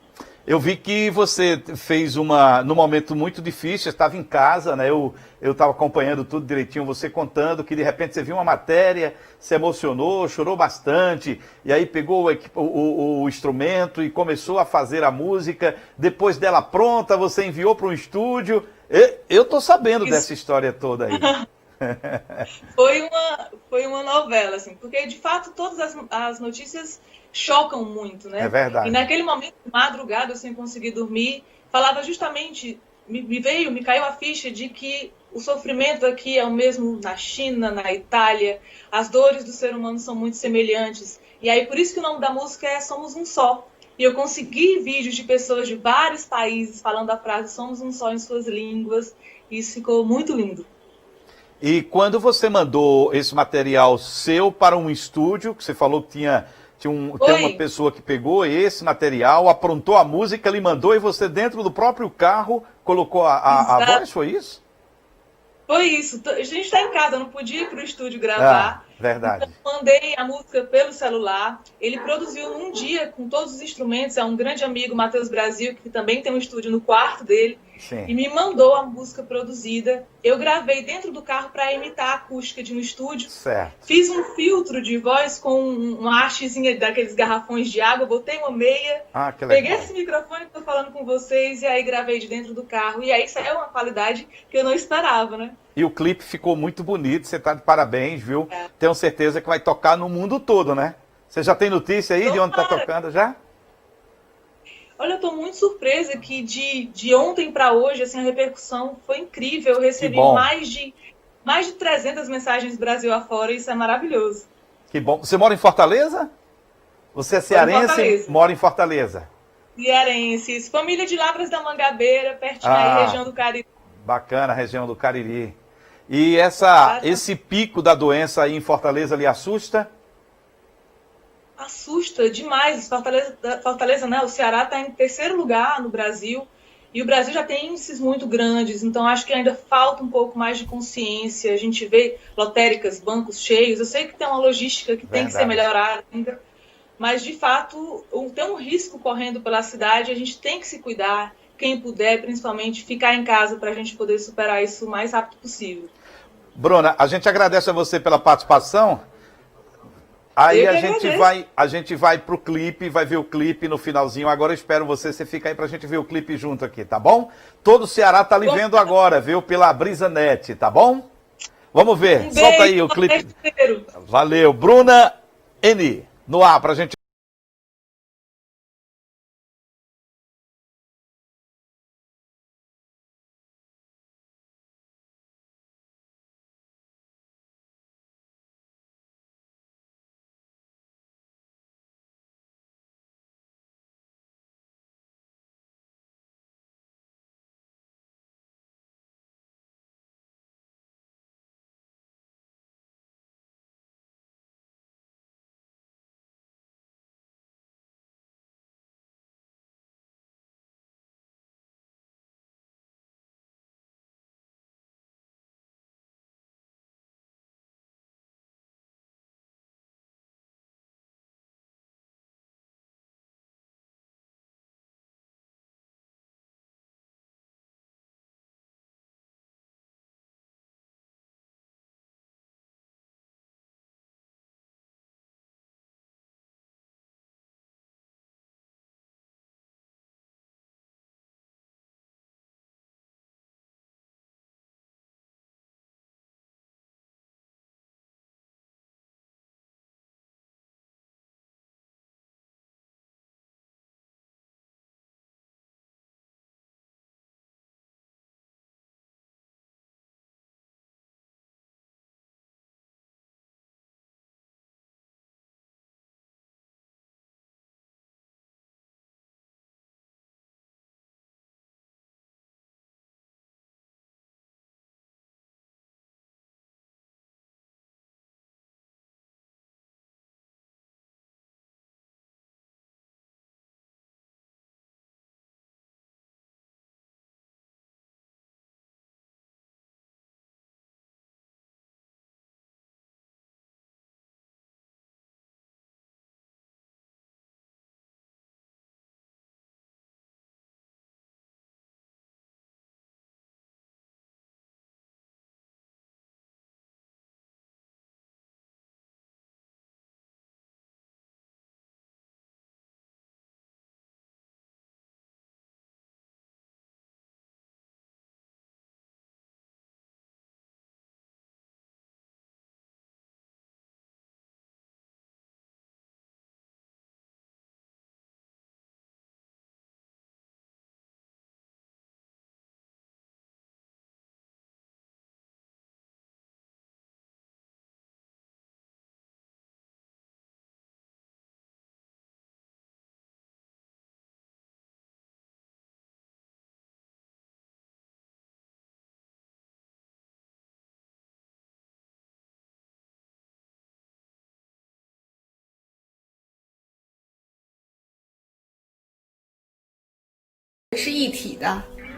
Eu vi que você fez num momento muito difícil, estava em casa, né? Eu estava acompanhando tudo direitinho, você contando que de repente você viu uma matéria, se emocionou, chorou bastante, e aí pegou o instrumento e começou a fazer a música. Depois dela pronta, você enviou para um estúdio. Eu estou sabendo dessa história toda aí. Foi uma novela, assim, porque de fato todas as notícias chocam muito, né? É verdade. E naquele momento, de madrugada, eu sem conseguir dormir, falava justamente, me caiu a ficha de que o sofrimento aqui é o mesmo na China, na Itália, as dores do ser humano são muito semelhantes. E aí, por isso que o nome da música é Somos Um Só. E eu consegui vídeos de pessoas de vários países falando a frase Somos Um Só em suas línguas, e isso ficou muito lindo. E quando você mandou esse material seu para um estúdio, que você falou que tem uma pessoa que pegou esse material, aprontou a música, lhe mandou, e você dentro do próprio carro colocou a voz, foi isso? Foi isso. A gente está em casa, não podia ir para o estúdio gravar. Verdade. Então, mandei a música pelo celular. Ele produziu num dia com todos os instrumentos. É um grande amigo, Matheus Brasil, que também tem um estúdio no quarto dele. Sim. E me mandou a música produzida. Eu gravei dentro do carro para imitar a acústica de um estúdio. Certo. Fiz um filtro de voz com uma hastezinha daqueles garrafões de água, botei uma meia, que legal. peguei esse microfone que estou falando com vocês e aí gravei de dentro do carro. E aí saiu uma qualidade que eu não esperava, né? E o clipe ficou muito bonito, você tá de parabéns, viu? Tenho certeza que vai tocar no mundo todo, né? Você já tem notícia aí de onde tá tocando já? Olha, eu tô muito surpresa que de ontem para hoje, assim, a repercussão foi incrível. Eu recebi mais de 300 mensagens Brasil afora, isso é maravilhoso. Que bom. Você mora em Fortaleza? Você é cearense? Mora em Fortaleza. Cearenses. Família de Lavras da Mangabeira, pertinho aí, região do Cariri. Bacana, região do Cariri. E esse pico da doença aí em Fortaleza lhe assusta? Assusta demais. Fortaleza, né? O Ceará está em terceiro lugar no Brasil e o Brasil já tem índices muito grandes, então acho que ainda falta um pouco mais de consciência. A gente vê lotéricas, bancos cheios. Eu sei que tem uma logística que tem que ser melhorada ainda, mas de fato tem um risco correndo pela cidade. A gente tem que se cuidar, quem puder, principalmente ficar em casa para a gente poder superar isso o mais rápido possível. Bruna, a gente agradece a você pela participação. Aí a gente vai pro clipe, vai ver o clipe no finalzinho. Agora eu espero você fica aí pra gente ver o clipe junto aqui, tá bom? Todo o Ceará tá lhe vendo agora, viu? Pela BrisaNet, tá bom? Vamos ver, solta aí o clipe. Valeu, Bruna N, no ar pra gente.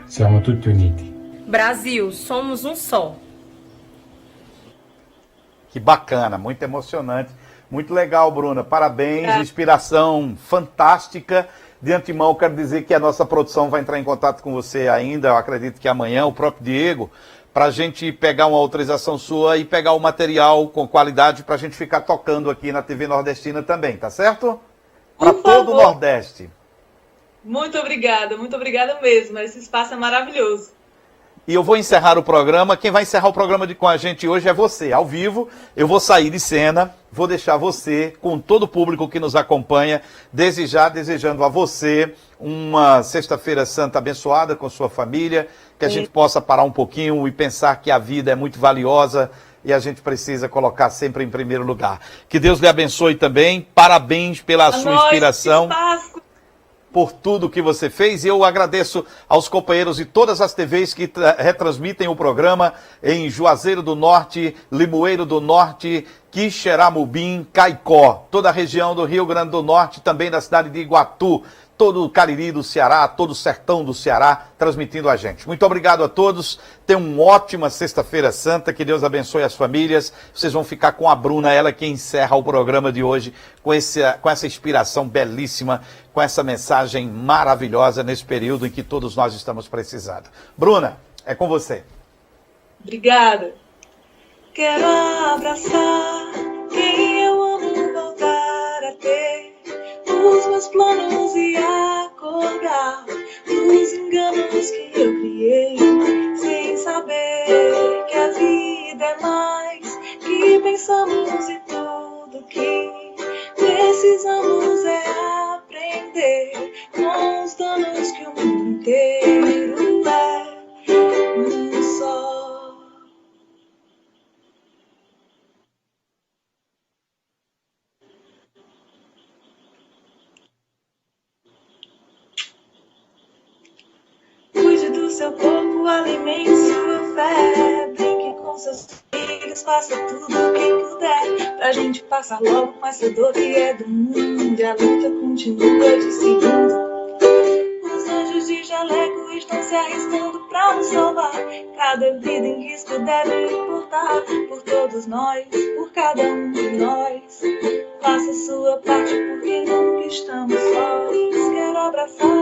Siamo tutti uniti. Brasil, somos um só. Que bacana, muito emocionante, muito legal, Bruna. Parabéns, inspiração fantástica. De antemão, quero dizer que a nossa produção vai entrar em contato com você ainda, eu acredito que amanhã, o próprio Diego, para a gente pegar uma autorização sua e pegar o material com qualidade para a gente ficar tocando aqui na TV Nordestina também, tá certo? Para todo o Nordeste. Muito obrigada mesmo. Esse espaço é maravilhoso. E eu vou encerrar o programa. Quem vai encerrar o programa com a gente hoje é você, ao vivo. Eu vou sair de cena, vou deixar você, com todo o público que nos acompanha, desejando a você uma sexta-feira santa abençoada com sua família, que a gente possa parar um pouquinho e pensar que a vida é muito valiosa e a gente precisa colocar sempre em primeiro lugar. Que Deus lhe abençoe também. Parabéns pela sua inspiração. Por tudo que você fez, e eu agradeço aos companheiros de todas as TVs que retransmitem o programa em Juazeiro do Norte, Limoeiro do Norte, Quixeramobim, Caicó, toda a região do Rio Grande do Norte, também da cidade de Iguatu, todo o Cariri do Ceará, todo o sertão do Ceará, transmitindo a gente. Muito obrigado a todos, tenham uma ótima sexta-feira santa, que Deus abençoe as famílias. Vocês vão ficar com a Bruna, ela que encerra o programa de hoje com essa inspiração belíssima, com essa mensagem maravilhosa nesse período em que todos nós estamos precisando. Bruna, é com você. Obrigada. Quero abraçar quem eu amo, voltar a ter os meus planos e acordar dos enganos que eu criei, sem saber que a vida é mais que pensamos e tudo que precisamos é aprender com os danos que o mundo inteiro é um só. Cuide do seu corpo, alimente sua fé, brinque com seus filhos, faça tudo o que puder, pra gente passar logo com essa dor que é do mundo, e a luta continua de segundo. Os anjos de jaleco estão se arriscando pra nos salvar, cada vida em risco deve importar, por todos nós, por cada um de nós. Faça sua parte porque nunca estamos sós, quero abraçar